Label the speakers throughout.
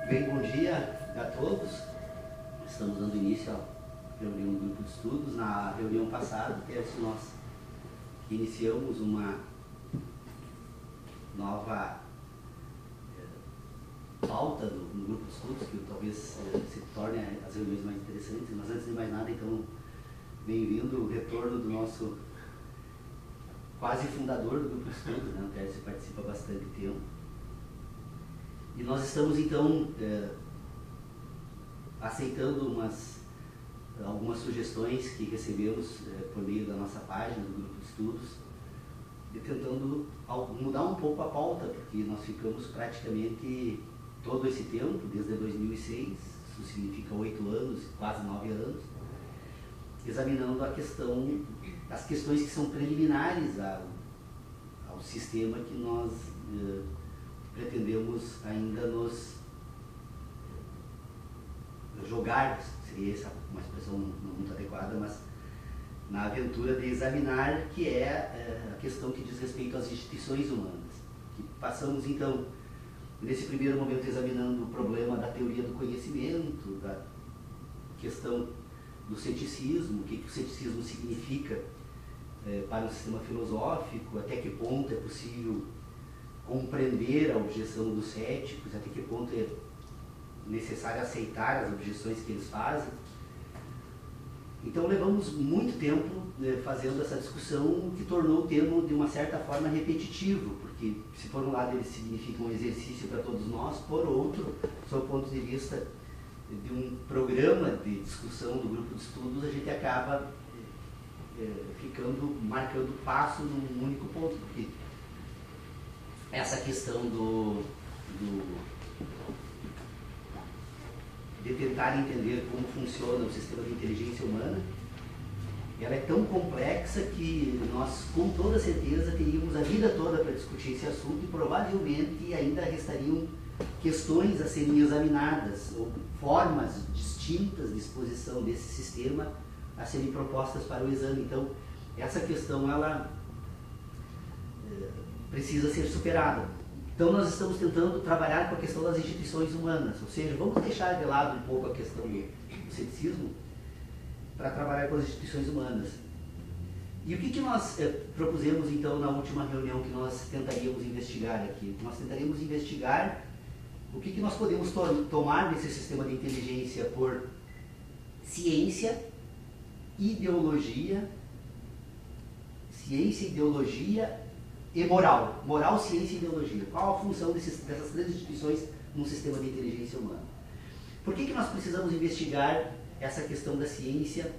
Speaker 1: Bem, bom dia a todos. Estamos dando início à reunião do grupo de estudos. Na reunião passada, nós iniciamos uma nova pauta no grupo de estudos, que talvez se torne as reuniões mais interessantes. Mas antes de mais nada, então, bem-vindo o retorno do nosso quase fundador do grupo de estudos, né? O Tércio participa há bastante tempo. E nós estamos, então, aceitando algumas sugestões que recebemos por meio da nossa página do grupo de estudos, e tentando mudar um pouco a pauta, porque nós ficamos praticamente todo esse tempo, desde 2006, isso significa 8 anos, quase 9 anos, examinando as questões que são preliminares ao sistema que nós pretendemos ainda nos jogar, seria essa uma expressão não muito adequada, mas na aventura de examinar, que é a questão que diz respeito às instituições humanas. Que passamos, então, nesse primeiro momento examinando o problema da teoria do conhecimento, da questão do ceticismo, o que o ceticismo significa para o sistema filosófico, até que ponto é possível compreender a objeção dos céticos, até que ponto é necessário aceitar as objeções que eles fazem. Então levamos muito tempo fazendo essa discussão, que tornou o termo de uma certa forma repetitivo, porque se por um lado ele significa um exercício para todos nós, por outro, sob o ponto de vista de um programa de discussão do grupo de estudos, a gente acaba marcando passo num único ponto, porque essa questão de tentar entender como funciona o sistema de inteligência humana, ela é tão complexa que nós, com toda certeza, teríamos a vida toda para discutir esse assunto e provavelmente ainda restariam questões a serem examinadas, ou formas distintas de exposição desse sistema a serem propostas para o exame. Então, essa questão, ela precisa ser superada. Então nós estamos tentando trabalhar com a questão das instituições humanas, ou seja, vamos deixar de lado um pouco a questão do ceticismo para trabalhar com as instituições humanas. E o que nós propusemos então na última reunião que nós tentaríamos investigar aqui? Nós tentaríamos investigar o que nós podemos tomar desse sistema de inteligência por ciência, ideologia e moral. Moral, ciência e ideologia. Qual a função dessas três instituições num sistema de inteligência humana? Por que nós precisamos investigar essa questão da ciência,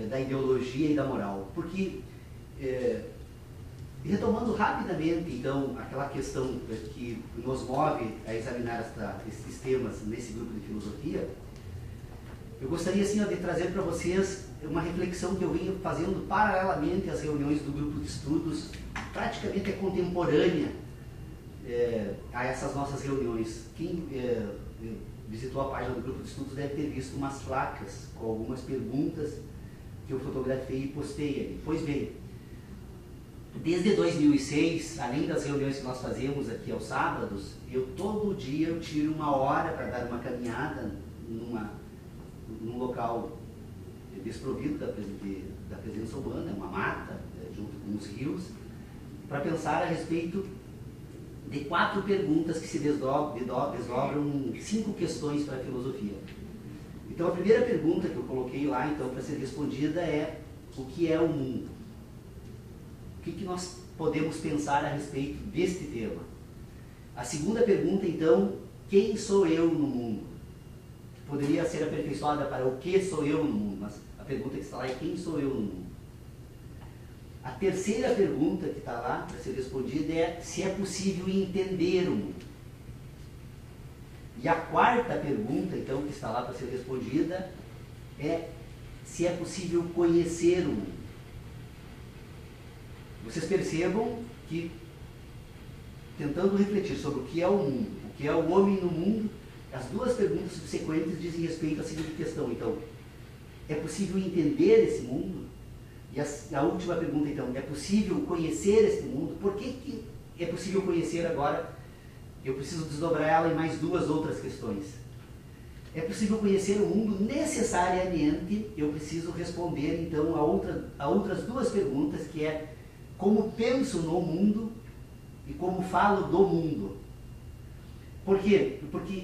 Speaker 1: da ideologia e da moral? Porque, retomando rapidamente, então, aquela questão que nos move a examinar esses temas nesse grupo de filosofia, eu gostaria, assim, de trazer para vocês uma reflexão que eu venho fazendo paralelamente às reuniões do grupo de estudos, praticamente contemporânea a essas nossas reuniões. Quem visitou a página do grupo de estudos deve ter visto umas placas com algumas perguntas que eu fotografei e postei ali. Pois bem, desde 2006, além das reuniões que nós fazemos aqui aos sábados, todo dia eu tiro uma hora para dar uma caminhada num local desprovido da presença humana, uma mata, junto com os rios, para pensar a respeito de 4 perguntas que se desdobram em 5 questões para a filosofia. Então a primeira pergunta que eu coloquei lá, então, para ser respondida é: o que é o mundo? O que nós podemos pensar a respeito deste tema? A segunda pergunta, então: quem sou eu no mundo? Poderia ser aperfeiçoada para o que sou eu no mundo, mas a pergunta que está lá é: quem sou eu no mundo? A terceira pergunta que está lá para ser respondida é se é possível entender o mundo. E a quarta pergunta, então, que está lá para ser respondida é se é possível conhecer o mundo. Vocês percebam que, tentando refletir sobre o que é o mundo, o que é o homem no mundo, as 2 perguntas subsequentes dizem respeito à seguinte questão. Então, é possível entender esse mundo? E a última pergunta, então, é possível conhecer este mundo? Por que é possível conhecer agora eu preciso desdobrar ela em mais duas outras questões. É possível conhecer o mundo? Necessariamente eu preciso responder então a outras duas perguntas, que é como penso no mundo e como falo do mundo. Por quê? Porque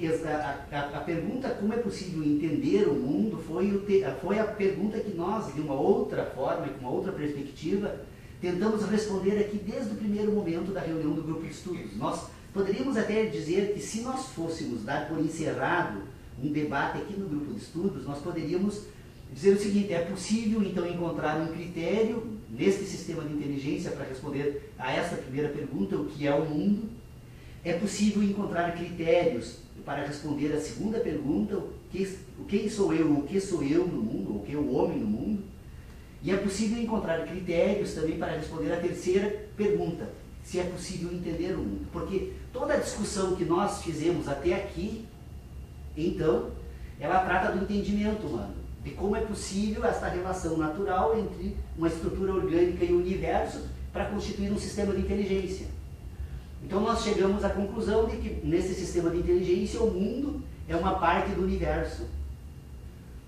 Speaker 1: a pergunta como é possível entender o mundo foi a pergunta que nós, de uma outra forma e com uma outra perspectiva, tentamos responder aqui desde o primeiro momento da reunião do grupo de estudos. Nós poderíamos até dizer que se nós fôssemos dar por encerrado um debate aqui no grupo de estudos, nós poderíamos dizer o seguinte: é possível então encontrar um critério neste sistema de inteligência para responder a essa primeira pergunta, o que é o mundo. É possível encontrar critérios para responder a segunda pergunta, quem sou eu, o que sou eu no mundo, o que é o homem no mundo. E é possível encontrar critérios também para responder a terceira pergunta, se é possível entender o mundo. Porque toda a discussão que nós fizemos até aqui, então, ela trata do entendimento humano, de como é possível esta relação natural entre uma estrutura orgânica e o universo para constituir um sistema de inteligência. Então nós chegamos à conclusão de que nesse sistema de inteligência o mundo é uma parte do universo.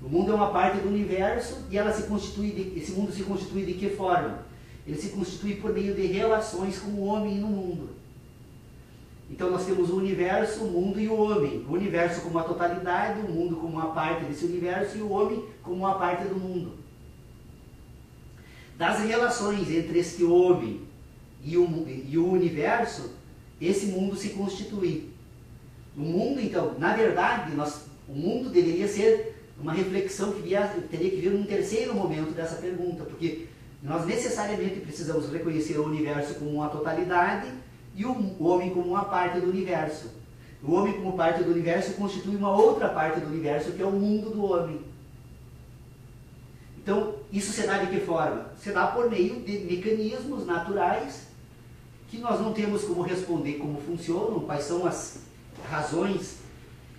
Speaker 1: O mundo é uma parte do universo e esse mundo se constitui de que forma? Ele se constitui por meio de relações com o homem no mundo. Então nós temos o universo, o mundo e o homem. O universo como a totalidade, o mundo como uma parte desse universo e o homem como uma parte do mundo. Das relações entre este homem e o universo, esse mundo se constitui. O mundo, então, na verdade, o mundo deveria ser uma reflexão que teria que vir num terceiro momento dessa pergunta, porque nós necessariamente precisamos reconhecer o universo como uma totalidade e o homem como uma parte do universo. O homem como parte do universo constitui uma outra parte do universo, que é o mundo do homem. Então, isso se dá de que forma? Se dá por meio de mecanismos naturais que nós não temos como responder como funcionam, quais são as razões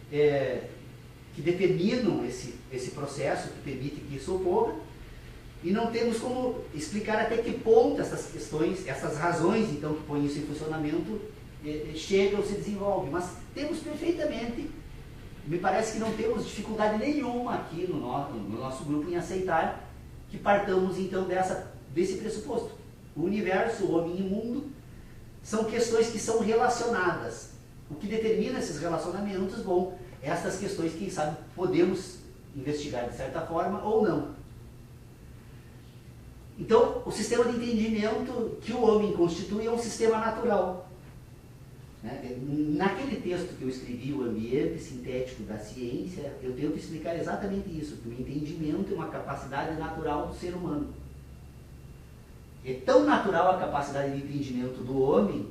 Speaker 1: que determinam esse processo, que permite que isso ocorra, e não temos como explicar até que ponto essas questões, essas razões então que põem isso em funcionamento chegam ou se desenvolvem. Mas temos perfeitamente, me parece que não temos dificuldade nenhuma aqui no nosso grupo em aceitar que partamos então desse pressuposto. O universo, o homem e o mundo são questões que são relacionadas. O que determina esses relacionamentos, bom, estas questões, quem sabe, podemos investigar de certa forma ou não. Então, o sistema de entendimento que o homem constitui é um sistema natural. Naquele texto que eu escrevi, O Ambiente Sintético da Ciência, eu tento explicar exatamente isso, que o entendimento é uma capacidade natural do ser humano. É tão natural a capacidade de entendimento do homem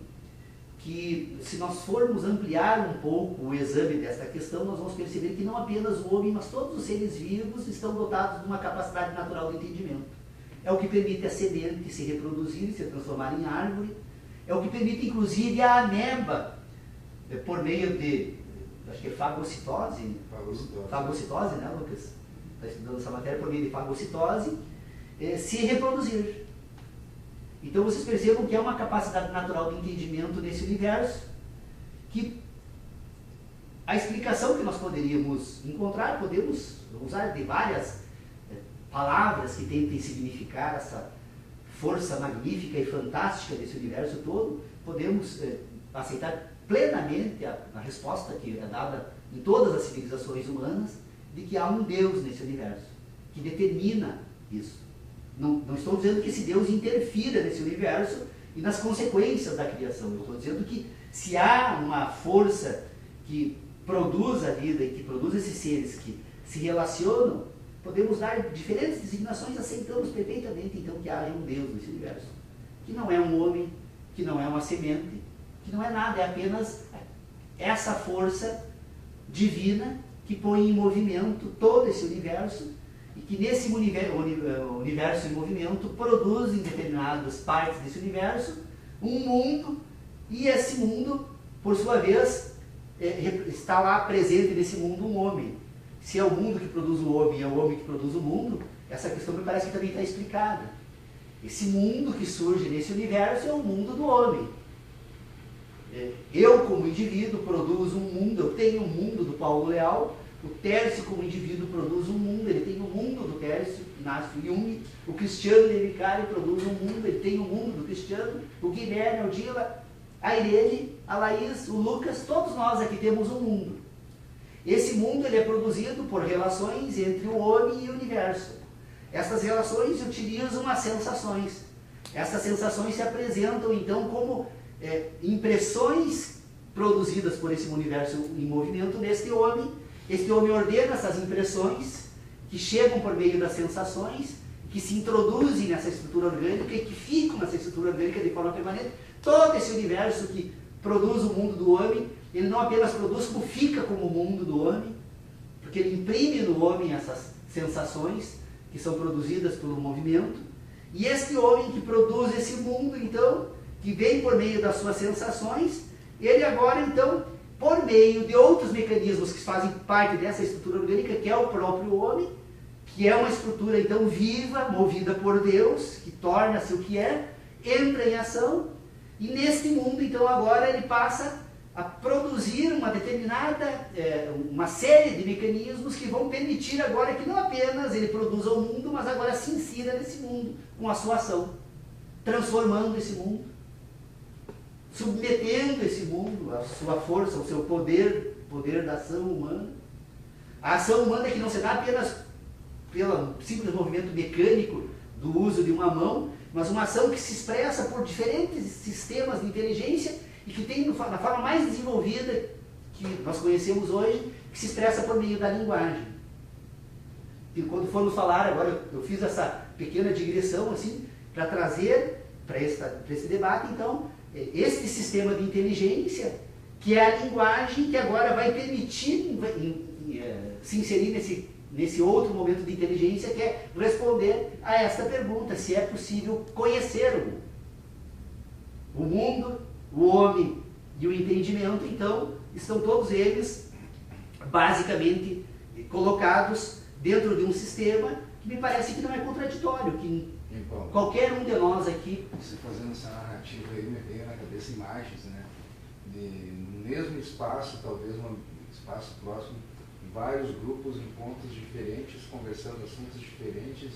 Speaker 1: que, se nós formos ampliar um pouco o exame desta questão, nós vamos perceber que não apenas o homem, mas todos os seres vivos estão dotados de uma capacidade natural de entendimento. É o que permite a semente se reproduzir e se transformar em árvore. É o que permite, inclusive, a ameba, por meio de, acho que é fagocitose. Fagocitose, né, Lucas? Está estudando essa matéria, por meio de fagocitose, se reproduzir. Então vocês percebam que é uma capacidade natural de entendimento nesse universo, que a explicação que nós poderíamos encontrar, podemos usar de várias palavras que tentem significar essa força magnífica e fantástica desse universo todo, podemos aceitar plenamente a resposta que é dada em todas as civilizações humanas, de que há um Deus nesse universo, que determina isso. Não estou dizendo que esse Deus interfira nesse universo e nas consequências da criação. Eu estou dizendo que se há uma força que produz a vida e que produz esses seres que se relacionam, podemos dar diferentes designações, aceitamos perfeitamente então que haja um Deus nesse universo, que não é um homem, que não é uma semente, que não é nada, é apenas essa força divina que põe em movimento todo esse universo e que nesse universo em movimento produz em determinadas partes desse universo um mundo, e esse mundo, por sua vez, está lá presente nesse mundo um homem. Se é o mundo que produz o homem e é o homem que produz o mundo, essa questão me parece que também está explicada. Esse mundo que surge nesse universo é o mundo do homem. eu como indivíduo produzo um mundo, eu tenho um mundo do Paulo Leal, o Tércio como indivíduo produz um mundo, ele tem o mundo do Tércio, Inácio Jung, o Cristiano de Vicário produz um mundo, ele tem o mundo do Cristiano, o Guilherme, o Dila, a Irene, a Laís, o Lucas, todos nós aqui temos um mundo. Esse mundo ele é produzido por relações entre o homem e o universo. Essas relações utilizam as sensações. Essas sensações se apresentam então como impressões produzidas por esse universo em movimento neste homem. Este homem ordena essas impressões que chegam por meio das sensações, que se introduzem nessa estrutura orgânica e que ficam nessa estrutura orgânica de forma permanente. Todo esse universo que produz o mundo do homem, ele não apenas produz, como fica como o mundo do homem, porque ele imprime no homem essas sensações que são produzidas pelo movimento. E este homem que produz esse mundo, então, que vem por meio das suas sensações, ele agora, então, por meio de outros mecanismos que fazem parte dessa estrutura orgânica, que é o próprio homem, que é uma estrutura, então, viva, movida por Deus, que torna-se o que é, entra em ação, e neste mundo, então, agora ele passa a produzir uma determinada, uma série de mecanismos que vão permitir agora que não apenas ele produza o mundo, mas agora se insira nesse mundo com a sua ação, transformando esse mundo, submetendo esse mundo à sua força, ao seu poder da ação humana. A ação humana que não se dá apenas pelo simples movimento mecânico do uso de uma mão, mas uma ação que se expressa por diferentes sistemas de inteligência e que tem na forma mais desenvolvida que nós conhecemos hoje, que se expressa por meio da linguagem. E quando formos falar, agora eu fiz essa pequena digressão assim, para trazer para esse debate, então, este sistema de inteligência, que é a linguagem que agora vai permitir se inserir nesse outro momento de inteligência, que é responder a esta pergunta, se é possível conhecer o mundo, o homem e o entendimento. Então, estão todos eles basicamente colocados dentro de um sistema que me parece que não é contraditório, que qualquer um de nós aqui...
Speaker 2: Você fazendo essa narrativa aí, me veio na cabeça imagens, né? No mesmo espaço, talvez um espaço próximo, vários grupos em pontos diferentes, conversando assuntos diferentes,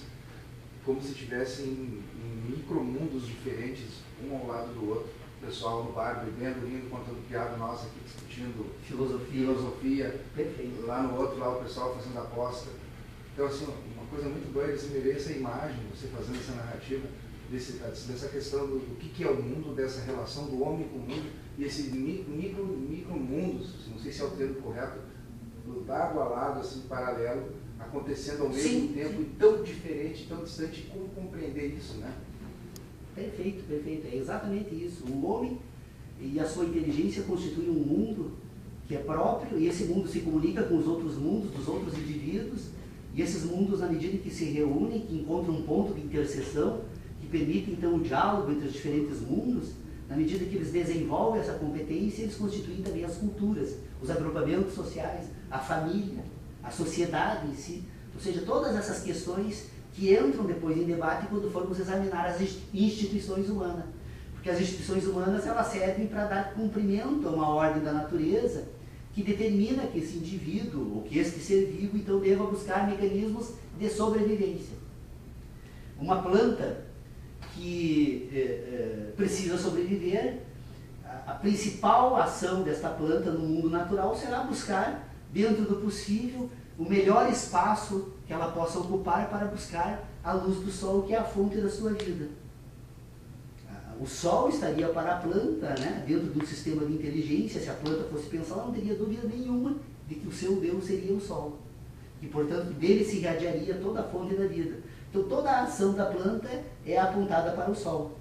Speaker 2: como se estivessem em micromundos diferentes, um ao lado do outro. O pessoal no bar bebendo, rindo, contando piada, nós aqui discutindo filosofia.
Speaker 1: Perfeito.
Speaker 2: Lá no outro, lá o pessoal fazendo aposta. Então, assim, uma coisa muito doida, assim, me veio essa imagem, você fazendo essa narrativa, dessa questão do que é o mundo, dessa relação do homem com o mundo, e esse micromundos, não sei se é o termo correto, lado a lado, assim, paralelo, acontecendo ao mesmo tempo, e tão diferente, tão distante, como compreender isso, né?
Speaker 1: Perfeito, perfeito, é exatamente isso. O homem e a sua inteligência constituem um mundo que é próprio, e esse mundo se comunica com os outros mundos, dos outros indivíduos, e esses mundos, na medida que se reúnem, que encontram um ponto de interseção, que permite então o diálogo entre os diferentes mundos, na medida que eles desenvolvem essa competência, eles constituem também as culturas, os agrupamentos sociais, a família, a sociedade em si, ou seja, todas essas questões que entram depois em debate quando formos examinar as instituições humanas. Porque as instituições humanas, elas servem para dar cumprimento a uma ordem da natureza que determina que esse indivíduo, ou que este ser vivo, então deva buscar mecanismos de sobrevivência. Uma planta que precisa sobreviver, a principal ação desta planta no mundo natural será buscar, dentro do possível, o melhor espaço que ela possa ocupar para buscar a luz do sol, que é a fonte da sua vida. O sol estaria para a planta, né, dentro de um sistema de inteligência. Se a planta fosse pensar, ela não teria dúvida nenhuma de que o seu Deus seria o sol. E, portanto, dele se irradiaria toda a fonte da vida. Então, toda a ação da planta é apontada para o sol.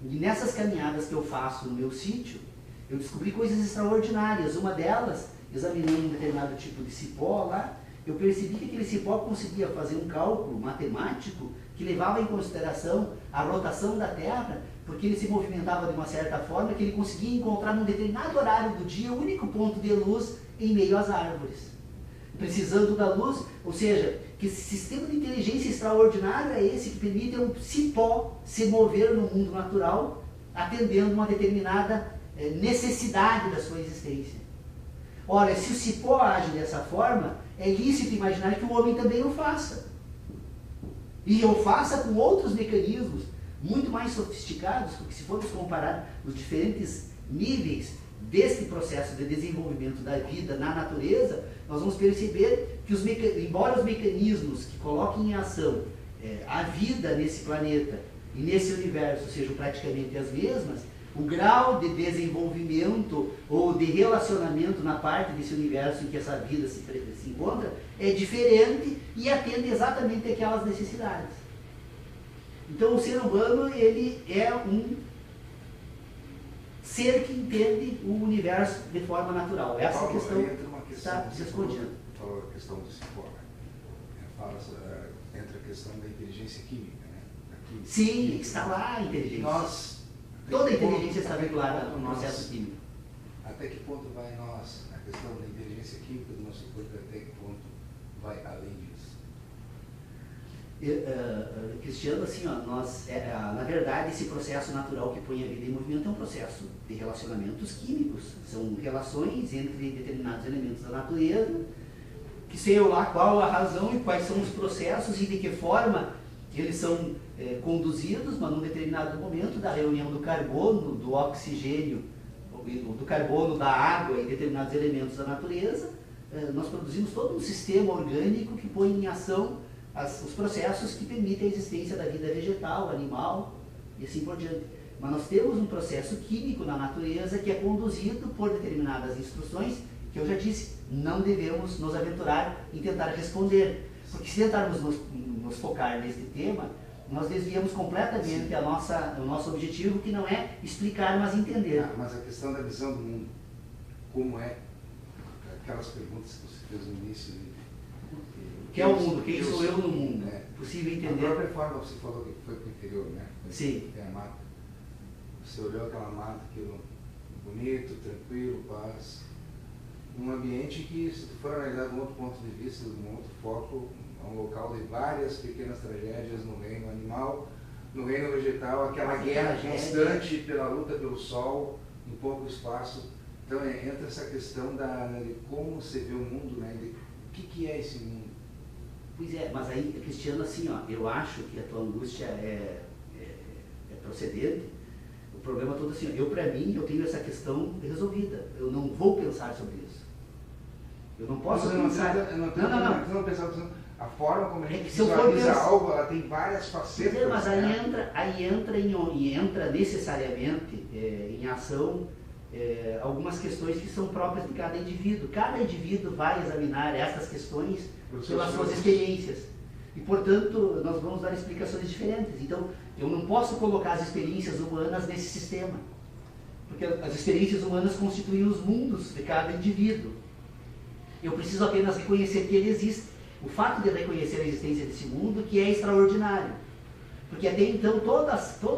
Speaker 1: E nessas caminhadas que eu faço no meu sítio, eu descobri coisas extraordinárias. Uma delas, examinando um determinado tipo de cipó lá, eu percebi que aquele cipó conseguia fazer um cálculo matemático que levava em consideração a rotação da Terra, porque ele se movimentava de uma certa forma que ele conseguia encontrar num determinado horário do dia o único ponto de luz em meio às árvores. Precisando da luz, ou seja, que esse sistema de inteligência extraordinário é esse que permite um cipó se mover no mundo natural, atendendo uma determinada necessidade da sua existência. Ora, se o cipó age dessa forma, é lícito imaginar que o homem também o faça. E o faça com outros mecanismos muito mais sofisticados, porque se formos comparar os diferentes níveis deste processo de desenvolvimento da vida na natureza, nós vamos perceber que, embora os mecanismos que colocam em ação a vida nesse planeta e nesse universo sejam praticamente as mesmas, o grau de desenvolvimento ou de relacionamento na parte desse universo em que essa vida se encontra é diferente e atende exatamente aquelas necessidades. Então o ser humano, ele é um ser que entende o universo de forma natural. Essa
Speaker 2: Paulo,
Speaker 1: questão
Speaker 2: está
Speaker 1: respondida.
Speaker 2: Falou a questão do cipó, entra a questão da inteligência química, né?
Speaker 1: Sim, está lá a inteligência. Toda a inteligência está vinculada ao processo químico.
Speaker 2: Até que ponto vai a questão da inteligência química do nosso corpo, até que ponto vai além disso?
Speaker 1: Cristiano, assim, na verdade, esse processo natural que põe a vida em movimento é um processo de relacionamentos químicos. São relações entre determinados elementos da natureza, que sei lá qual a razão e quais são os processos e de que forma eles são conduzidos, mas num determinado momento da reunião do carbono, do oxigênio, do carbono, da água e determinados elementos da natureza, nós produzimos todo um sistema orgânico que põe em ação os processos que permitem a existência da vida vegetal, animal e assim por diante. Mas nós temos um processo químico na natureza que é conduzido por determinadas instruções que eu já disse, não devemos nos aventurar em tentar responder. Porque se tentarmos nos focar neste tema, nós desviamos completamente o nosso objetivo, que não é explicar, mas entender.
Speaker 2: Mas a questão da visão do mundo, como é? Aquelas perguntas que você fez no início.
Speaker 1: O que é o mundo? Quem sou eu no mundo? Possível entender.
Speaker 2: A própria forma que você falou que foi para o interior, né?
Speaker 1: Sim.
Speaker 2: Tem a mata. Você olhou aquela mata, aquilo bonito, tranquilo, paz. Um ambiente que, se tu for analisar de um outro ponto de vista, de um outro foco, é um local de várias pequenas tragédias no reino animal, no reino vegetal, aquela guerra constante pela luta pelo sol, em pouco espaço. Então entra essa questão de como você vê o mundo, né? De o que é esse mundo.
Speaker 1: Pois é, mas aí, Cristiano, assim, eu acho que a tua angústia é procedente. O problema todo assim, para mim, eu tenho essa questão resolvida. Eu não vou pensar sobre isso. Eu não posso pensar...
Speaker 2: Não pensar. A forma como a gente visualiza algo, ela tem várias facetas.
Speaker 1: Mas aí entra necessariamente em ação algumas questões que são próprias de cada indivíduo. Cada indivíduo vai examinar essas questões pelas suas experiências. E, portanto, nós vamos dar explicações diferentes. Então, eu não posso colocar as experiências humanas nesse sistema. Porque as experiências humanas constituem os mundos de cada indivíduo. Eu preciso apenas reconhecer que ele existe. O fato de reconhecer a existência desse mundo que é extraordinário. Porque até então todo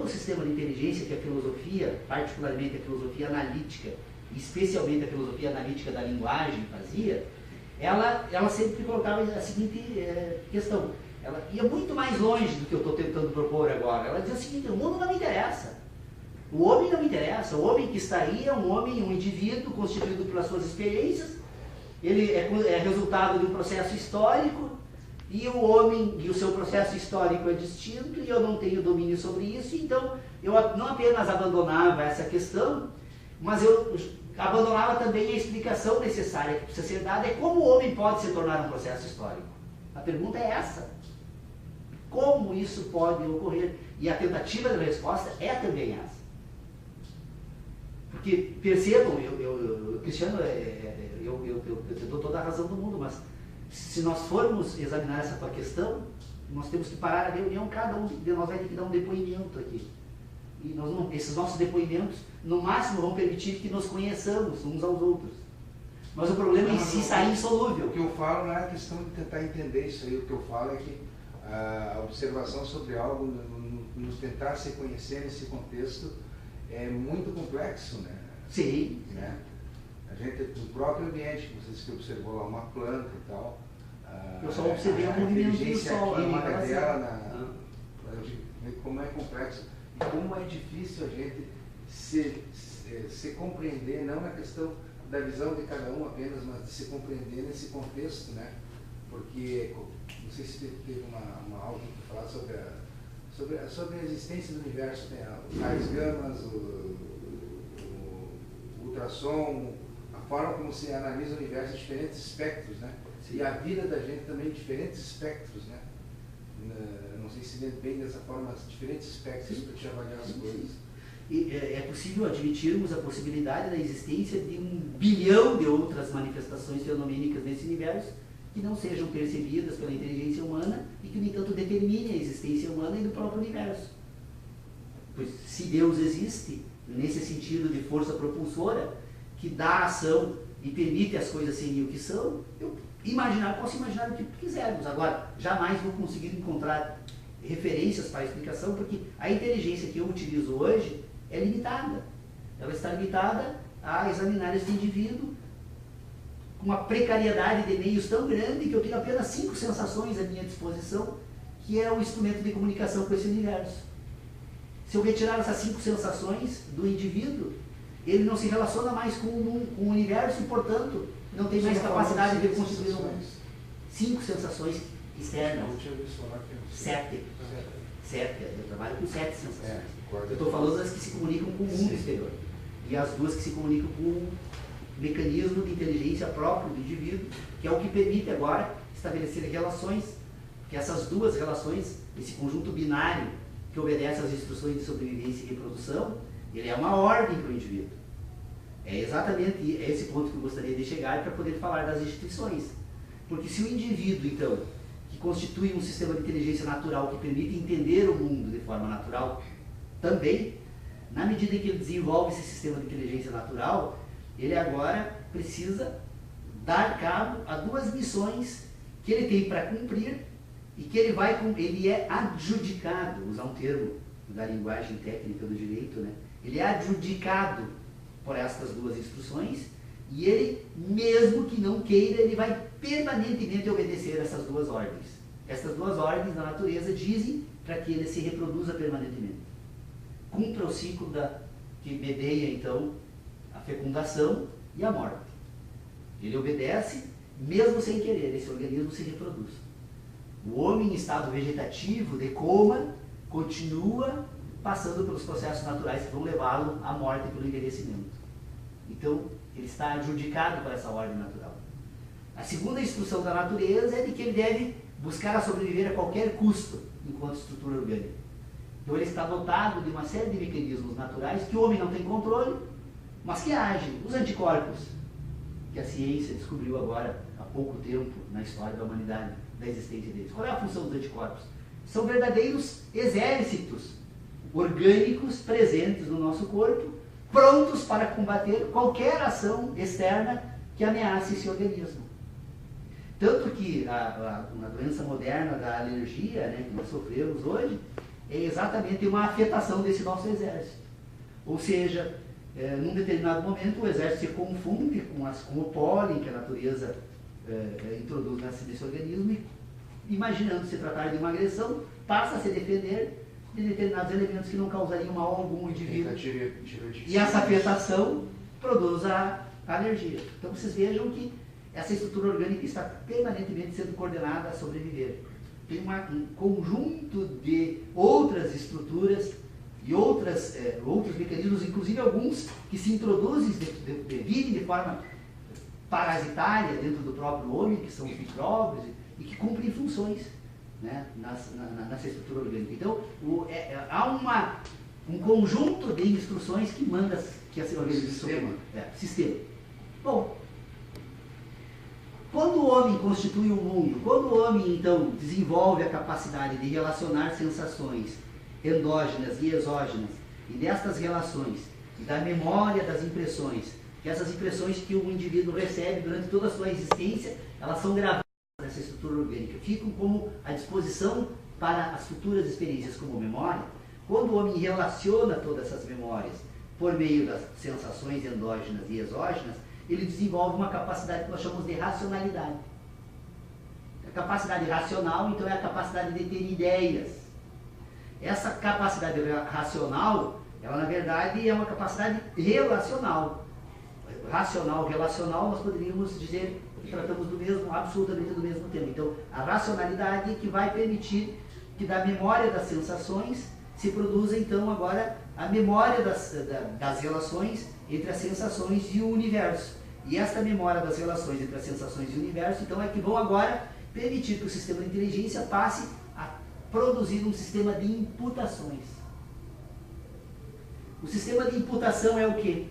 Speaker 1: o sistema de inteligência que a filosofia, particularmente a filosofia analítica, especialmente a filosofia analítica da linguagem fazia, ela sempre colocava a seguinte questão. Ela ia muito mais longe do que eu estou tentando propor agora. Ela dizia o seguinte: o mundo não me interessa. O homem não me interessa. O homem que está aí é um indivíduo constituído pelas suas experiências. Ele é resultado de um processo histórico, e o homem e o seu processo histórico é distinto, e eu não tenho domínio sobre isso. Então eu não apenas abandonava essa questão, mas eu abandonava também a explicação necessária que precisa ser dada, é como o homem pode se tornar um processo histórico. A pergunta é essa: como isso pode ocorrer? E a tentativa de resposta é também essa. Porque, percebam, Cristiano, eu dou toda a razão do mundo, mas se nós formos examinar essa tua questão, nós temos que parar a reunião, cada um de nós vai ter que dar um depoimento aqui. E esses nossos depoimentos, no máximo, vão permitir que nos conheçamos uns aos outros. Mas o problema em si está insolúvel.
Speaker 2: O que eu falo não é a questão de tentar entender isso aí, o que eu falo é que a observação sobre algo, nos tentar se conhecer nesse contexto, é muito complexo, né?
Speaker 1: Sim.
Speaker 2: Né? A gente, no próprio ambiente, você observou lá uma planta e tal.
Speaker 1: Eu só observei o movimento do sol.
Speaker 2: Química dela, como é complexo e como é difícil a gente se compreender, não na questão da visão de cada um apenas, mas de se compreender nesse contexto, né? Porque, não sei se teve uma aula que falar sobre a existência do universo, né? Os raios gamas, o ultrassom, a forma como se analisa o universo em diferentes espectros, né? Sim. E a vida da gente também em diferentes espectros, né? Não sei se bem dessa forma, diferentes espectros para te avaliar as coisas.
Speaker 1: E é possível admitirmos a possibilidade da existência de 1 bilhão de outras manifestações fenomênicas nesse universo que não sejam percebidas pela inteligência humana e que, no entanto, determinem a existência humana e do próprio universo. Pois, se Deus existe, nesse sentido de força propulsora, que dá ação e permite as coisas serem o que são, eu posso imaginar o que quisermos. Agora, jamais vou conseguir encontrar referências para a explicação, porque a inteligência que eu utilizo hoje é limitada. Ela está limitada a examinar esse indivíduo com uma precariedade de meios tão grande que eu tenho apenas 5 sensações à minha disposição, que é o instrumento de comunicação com esse universo. Se eu retirar essas 5 sensações do indivíduo, ele não se relaciona mais com o universo e, portanto, não tem mais capacidade de constituir um mundo. 5 sensações externas. 7. Eu trabalho com 7 sensações. Eu estou falando das que se comunicam com o mundo exterior. E as 2 que se comunicam com o mecanismo de inteligência próprio do indivíduo, que é o que permite agora estabelecer relações, que essas 2 relações, esse conjunto binário que obedece às instruções de sobrevivência e reprodução, ele é uma ordem para o indivíduo. É exatamente esse ponto que eu gostaria de chegar para poder falar das instituições. Porque se o indivíduo, então, que constitui um sistema de inteligência natural que permite entender o mundo de forma natural, também, na medida em que ele desenvolve esse sistema de inteligência natural, ele agora precisa dar cabo a 2 missões que ele tem para cumprir e que ele é adjudicado, usar um termo da linguagem técnica do direito, né? Ele é adjudicado por estas 2 instruções e ele, mesmo que não queira, ele vai permanentemente obedecer essas 2 ordens. Essas 2 ordens da natureza dizem para que ele se reproduza permanentemente. Cumpra o ciclo que medeia, então, a fecundação e a morte. Ele obedece, mesmo sem querer, esse organismo se reproduz. O homem em estado vegetativo, de coma, continua passando pelos processos naturais que vão levá-lo à morte pelo envelhecimento. Então, ele está adjudicado para essa ordem natural. A segunda instrução da natureza é de que ele deve buscar a sobreviver a qualquer custo, enquanto estrutura orgânica. Então, ele está dotado de uma série de mecanismos naturais que o homem não tem controle, mas que agem. Os anticorpos, que a ciência descobriu agora, há pouco tempo, na história da humanidade, da existência deles. Qual é a função dos anticorpos? São verdadeiros exércitos orgânicos presentes no nosso corpo, prontos para combater qualquer ação externa que ameace esse organismo. Tanto que a doença moderna da alergia, né, que nós sofremos hoje, é exatamente uma afetação desse nosso exército. Ou seja, num determinado momento o exército se confunde com o pólen que a natureza introduz nesse organismo e, imaginando se tratar de uma agressão, passa a se defender de determinados elementos que não causariam mal algum ao indivíduo. E essa afetação produz a alergia. Então vocês vejam que essa estrutura orgânica está permanentemente sendo coordenada a sobreviver. Tem um conjunto de outras estruturas e outros mecanismos, inclusive alguns que se introduzem, vivem de forma parasitária dentro do próprio homem, que são os micróbios, e que cumprem funções, né, nessa estrutura orgânica. Então, há um conjunto de instruções que manda que esse organismo sistema. Bom, quando o homem constitui o mundo, quando o homem, então, desenvolve a capacidade de relacionar sensações endógenas e exógenas, e destas relações, e da memória das impressões, que essas impressões que o indivíduo recebe durante toda a sua existência, elas são gravadas nessa estrutura orgânica, ficam como à disposição para as futuras experiências como memória. Quando o homem relaciona todas essas memórias por meio das sensações endógenas e exógenas, ele desenvolve uma capacidade que nós chamamos de racionalidade. A capacidade racional, então, é a capacidade de ter ideias. Essa capacidade racional Ela, na verdade, é uma capacidade relacional. Racional, relacional, nós poderíamos dizer que tratamos do mesmo, absolutamente do mesmo tema. Então, a racionalidade é que vai permitir que da memória das sensações se produza, então, agora a memória das relações entre as sensações e o universo. E esta memória das relações entre as sensações e o universo, então, é que vão agora permitir que o sistema de inteligência passe a produzir um sistema de imputações. O sistema de imputação é o quê?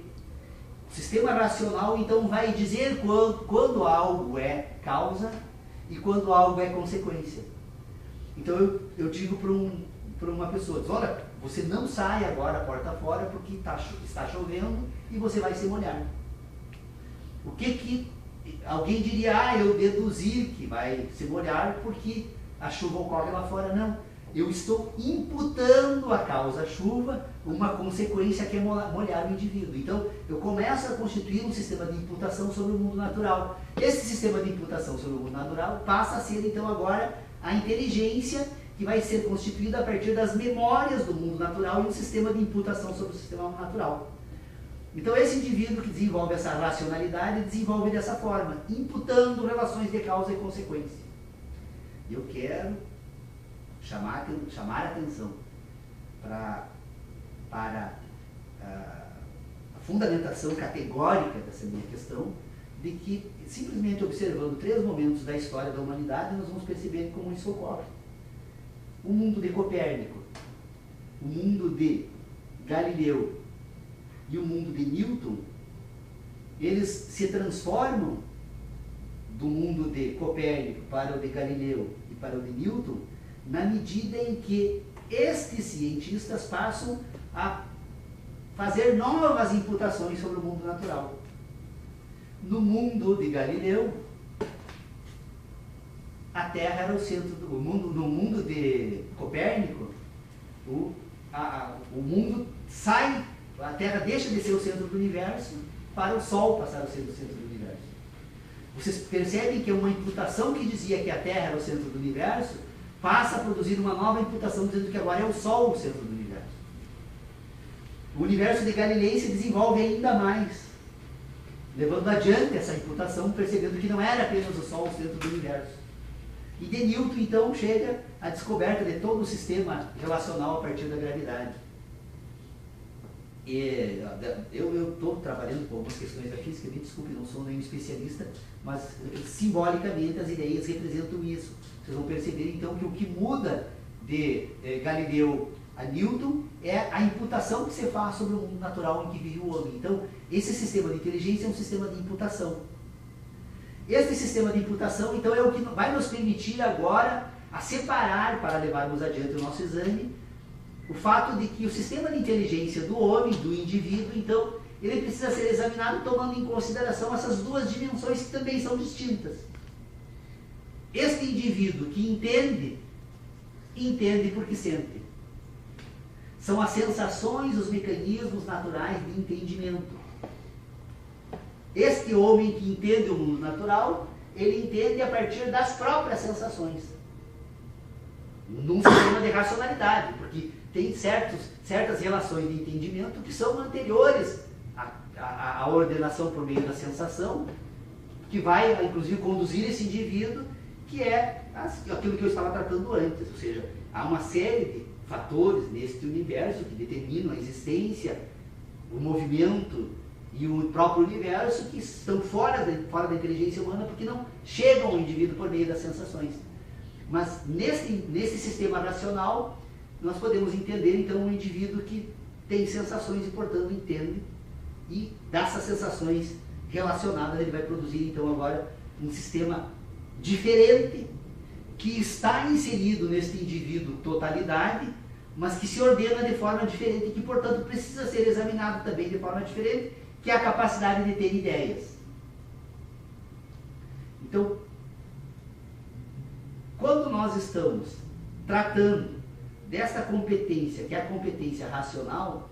Speaker 1: O sistema racional, então, vai dizer quando algo é causa e quando algo é consequência. Então, eu digo para uma pessoa, diz, olha, você não sai agora porta fora porque está chovendo e você vai se molhar. O que alguém diria, eu deduzir que vai se molhar porque a chuva ocorre lá fora? Não. Eu estou imputando a causa chuva uma consequência que é molhar o indivíduo. Então, eu começo a constituir um sistema de imputação sobre o mundo natural. Esse sistema de imputação sobre o mundo natural passa a ser, então, agora a inteligência que vai ser constituída a partir das memórias do mundo natural e um sistema de imputação sobre o sistema natural. Então, esse indivíduo que desenvolve essa racionalidade desenvolve dessa forma, imputando relações de causa e consequência. Eu quero chamar a atenção para a fundamentação categórica dessa minha questão, de que, simplesmente observando 3 momentos da história da humanidade, nós vamos perceber como isso ocorre. O mundo de Copérnico, o mundo de Galileu e o mundo de Newton, eles se transformam do mundo de Copérnico para o de Galileu e para o de Newton, na medida em que estes cientistas passam a fazer novas imputações sobre o mundo natural. No mundo de Galileu, a Terra era o centro do mundo. No mundo de Copérnico, o mundo sai, a Terra deixa de ser o centro do universo para o Sol passar a ser o centro do universo. Vocês percebem que é uma imputação que dizia que a Terra era o centro do universo passa a produzir uma nova imputação dizendo que agora é o Sol o centro do universo. O universo de Galileu se desenvolve ainda mais, levando adiante essa imputação, percebendo que não era apenas o Sol o centro do universo. E de Newton, então, chega a descoberta de todo o sistema relacional a partir da gravidade. E eu estou trabalhando com algumas questões da física, me desculpe, não sou nenhum especialista, mas simbolicamente as ideias representam isso. Vocês vão perceber, então, que o que muda de Galileu a Newton é a imputação que se faz sobre o mundo natural em que vive o homem. Então, esse sistema de inteligência é um sistema de imputação. Este sistema de imputação, então, é o que vai nos permitir agora a separar, para levarmos adiante o nosso exame, o fato de que o sistema de inteligência do homem, do indivíduo, então, ele precisa ser examinado tomando em consideração essas 2 dimensões que também são distintas. Este indivíduo que entende porque sente. São as sensações, os mecanismos naturais de entendimento. Este homem que entende o mundo natural, ele entende a partir das próprias sensações. Num sistema de racionalidade, porque tem certas relações de entendimento que são anteriores à ordenação por meio da sensação, que vai, inclusive, conduzir esse indivíduo, que é aquilo que eu estava tratando antes, ou seja, há uma série de fatores neste universo que determinam a existência, o movimento e o próprio universo que estão fora da inteligência humana porque não chegam ao indivíduo por meio das sensações. Mas nesse sistema racional, nós podemos entender então um indivíduo que tem sensações e, portanto, entende, e dessas sensações relacionadas ele vai produzir então agora um sistema diferente que está inserido neste indivíduo totalidade, mas que se ordena de forma diferente e que, portanto, precisa ser examinado também de forma diferente, que é a capacidade de ter ideias. Então, quando nós estamos tratando desta competência, que é a competência racional,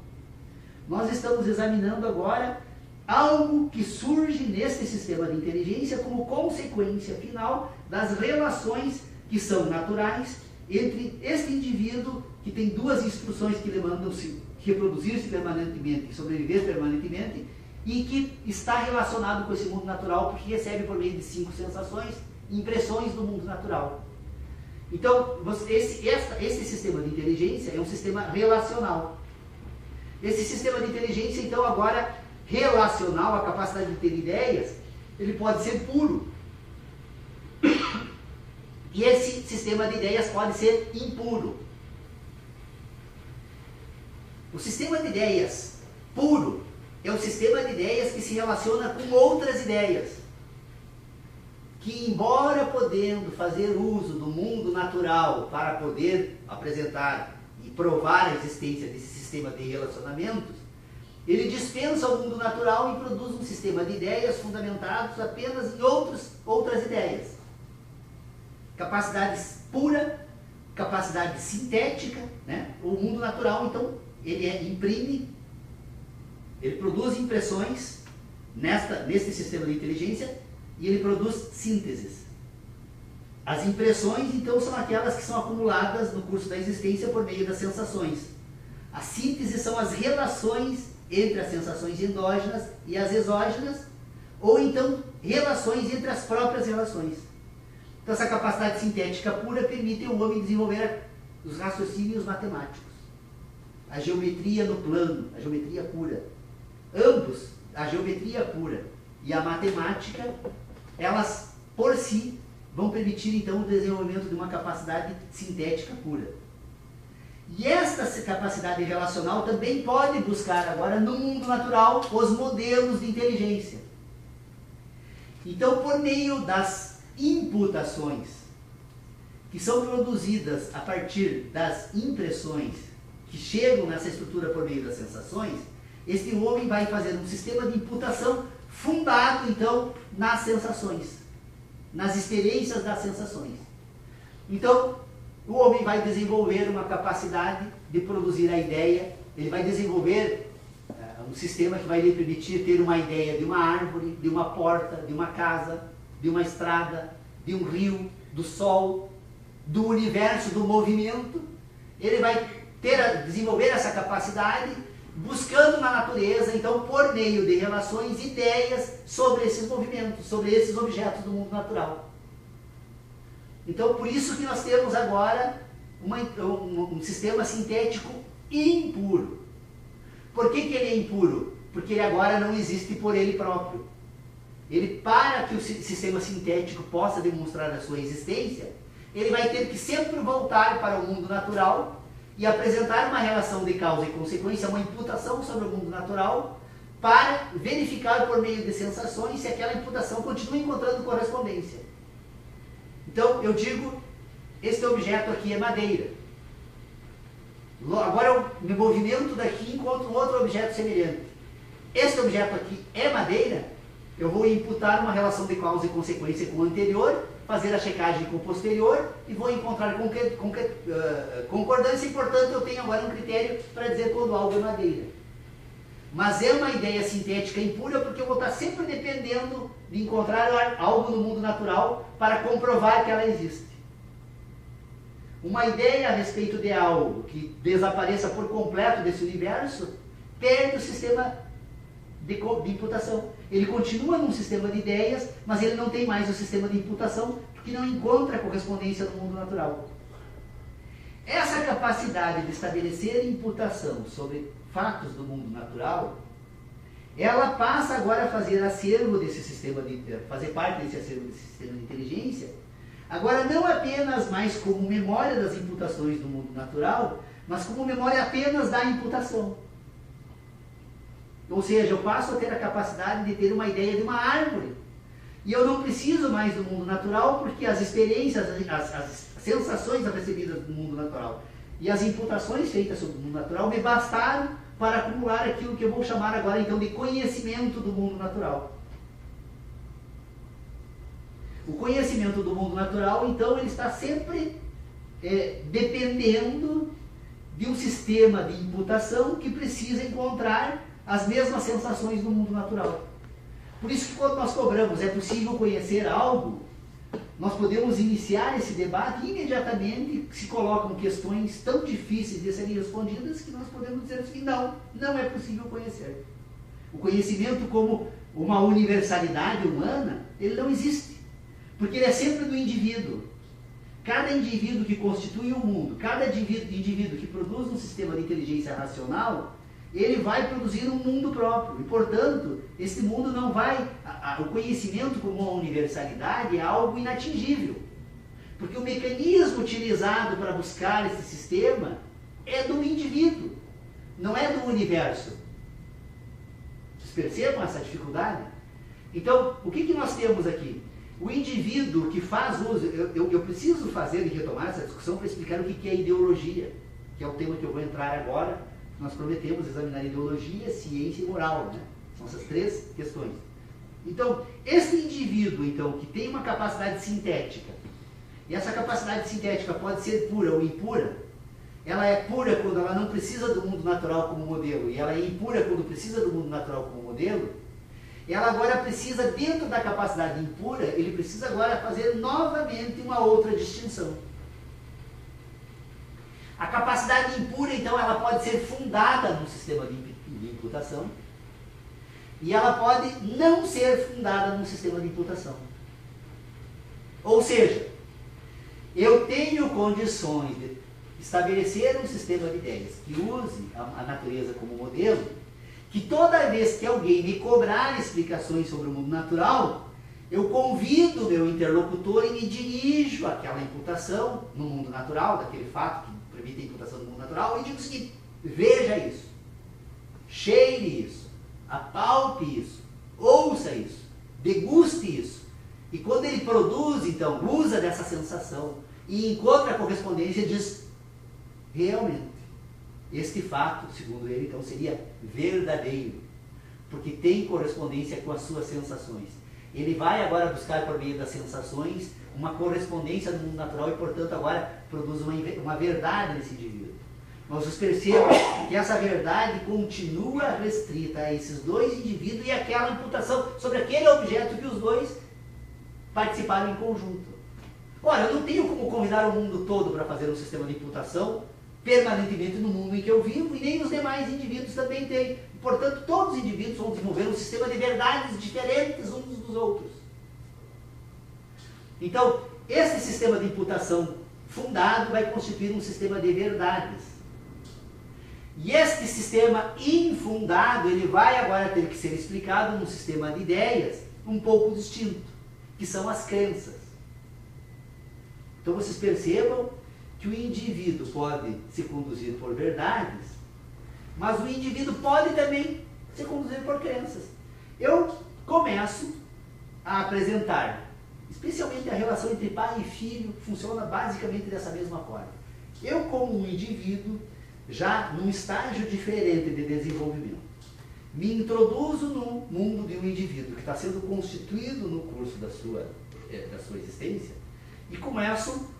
Speaker 1: nós estamos examinando agora algo que surge nesse sistema de inteligência como consequência final das relações que são naturais entre este indivíduo que tem 2 instruções que reproduzir-se permanentemente e sobreviver permanentemente, e que está relacionado com esse mundo natural, porque recebe por meio de 5 sensações, impressões do mundo natural. Então, esse sistema de inteligência é um sistema relacional. Esse sistema de inteligência, então, agora, relacional, a capacidade de ter ideias, ele pode ser puro. E esse sistema de ideias pode ser impuro. O sistema de ideias puro é o sistema de ideias que se relaciona com outras ideias, que, embora podendo fazer uso do mundo natural para poder apresentar e provar a existência desse sistema de relacionamentos, ele dispensa o mundo natural e produz um sistema de ideias fundamentados apenas em outras ideias. Capacidade pura, capacidade sintética, né? O mundo natural, então, ele produz impressões nesse sistema de inteligência e ele produz sínteses. As impressões, então, são aquelas que são acumuladas no curso da existência por meio das sensações. As sínteses são as relações entre as sensações endógenas e as exógenas, ou então relações entre as próprias relações. Então, essa capacidade sintética pura permite ao homem desenvolver os raciocínios matemáticos, a geometria no plano, a geometria pura. Ambos, a geometria pura e a matemática, elas por si vão permitir então o desenvolvimento de uma capacidade sintética pura. E esta capacidade relacional também pode buscar agora no mundo natural os modelos de inteligência. Então, por meio das imputações que são produzidas a partir das impressões que chegam nessa estrutura por meio das sensações, este homem vai fazer um sistema de imputação fundado, então, nas sensações, nas experiências das sensações. Então, o homem vai desenvolver uma capacidade de produzir a ideia, ele vai desenvolver um sistema que vai lhe permitir ter uma ideia de uma árvore, de uma porta, de uma casa, de uma estrada, de um rio, do sol, do universo, do movimento. Ele vai desenvolver essa capacidade buscando na natureza, então, por meio de relações, ideias sobre esses movimentos, sobre esses objetos do mundo natural. Então, por isso que nós temos agora um sistema sintético impuro. Por que ele é impuro? Porque ele agora não existe por ele próprio. Ele, para que o sistema sintético possa demonstrar a sua existência, ele vai ter que sempre voltar para o mundo natural e apresentar uma relação de causa e consequência, uma imputação sobre o mundo natural, para verificar por meio de sensações se aquela imputação continua encontrando correspondência. Então, eu digo, este objeto aqui é madeira. Agora, no movimento daqui, encontro um outro objeto semelhante. Este objeto aqui é madeira, eu vou imputar uma relação de causa e consequência com o anterior, fazer a checagem com o posterior e vou encontrar concordância e, portanto, eu tenho agora um critério para dizer quando algo é madeira. Mas é uma ideia sintética impura porque eu vou estar sempre dependendo de encontrar algo no mundo natural para comprovar que ela existe. Uma ideia a respeito de algo que desapareça por completo desse universo perde o sistema de imputação. Ele continua num sistema de ideias, mas ele não tem mais o sistema de imputação porque não encontra correspondência no mundo natural. Essa capacidade de estabelecer imputação sobre fatos do mundo natural, ela passa agora a fazer acervo desse sistema fazer parte desse acervo desse sistema de inteligência, agora não apenas mais como memória das imputações do mundo natural, mas como memória apenas da imputação. Ou seja, eu passo a ter a capacidade de ter uma ideia de uma árvore. E eu não preciso mais do mundo natural, porque as experiências, as sensações recebidas do mundo natural e as imputações feitas sobre o mundo natural me bastaram para acumular aquilo que eu vou chamar agora então de conhecimento do mundo natural. O conhecimento do mundo natural, então, ele está sempre dependendo de um sistema de imputação que precisa encontrar as mesmas sensações do mundo natural. Por isso que quando nós cobramos, é possível conhecer algo, nós podemos iniciar esse debate e imediatamente se colocam questões tão difíceis de serem respondidas que nós podemos dizer assim, não é possível conhecer. O conhecimento como uma universalidade humana, ele não existe, porque ele é sempre do indivíduo. Cada indivíduo que constitui o mundo, cada indivíduo que produz um sistema de inteligência racional, ele vai produzir um mundo próprio. E, portanto, esse mundo não vai... O conhecimento como uma universalidade é algo inatingível. Porque o mecanismo utilizado para buscar esse sistema é do indivíduo, não é do universo. Vocês percebam essa dificuldade? Então, o que nós temos aqui? O indivíduo que faz uso... Eu preciso fazer e retomar essa discussão para explicar o que é ideologia, que é o tema que eu vou entrar agora. Nós prometemos examinar ideologia, ciência e moral, né? São essas três questões. Então, esse indivíduo, então, que tem uma capacidade sintética, e essa capacidade sintética pode ser pura ou impura, ela é pura quando ela não precisa do mundo natural como modelo, e ela é impura quando precisa do mundo natural como modelo, ela agora precisa, dentro da capacidade impura, ele precisa agora fazer novamente uma outra distinção. A capacidade impura, então, ela pode ser fundada num sistema de imputação e ela pode não ser fundada num sistema de imputação. Ou seja, eu tenho condições de estabelecer um sistema de ideias que use a natureza como modelo, que toda vez que alguém me cobrar explicações sobre o mundo natural, eu convido o meu interlocutor e me dirijo àquela imputação no mundo natural, daquele fato que permite a imputação do mundo natural, e digo o seguinte: veja isso, cheire isso, apalpe isso, ouça isso, deguste isso. E quando ele produz, então, usa dessa sensação e encontra a correspondência, diz, realmente, este fato, segundo ele, então, seria verdadeiro, porque tem correspondência com as suas sensações. Ele vai agora buscar, por meio das sensações, uma correspondência no mundo natural e, portanto, agora produz uma verdade nesse indivíduo. Mas vocês percebam que essa verdade continua restrita a esses dois indivíduos e aquela imputação sobre aquele objeto que os dois participaram em conjunto. Ora, eu não tenho como convidar o mundo todo para fazer um sistema de imputação permanentemente no mundo em que eu vivo, e nem os demais indivíduos também têm. Portanto, todos os indivíduos vão desenvolver um sistema de verdades diferentes uns dos outros. Então, esse sistema de imputação fundado vai constituir um sistema de verdades. E este sistema infundado, ele vai agora ter que ser explicado num sistema de ideias um pouco distinto, que são as crenças. Então vocês percebam que o indivíduo pode se conduzir por verdades, mas o indivíduo pode também se conduzir por crenças. Eu começo a apresentar, especialmente a relação entre pai e filho, funciona basicamente dessa mesma forma. Eu, como um indivíduo, já num estágio diferente de desenvolvimento, me introduzo no mundo de um indivíduo que está sendo constituído no curso da sua existência e começo,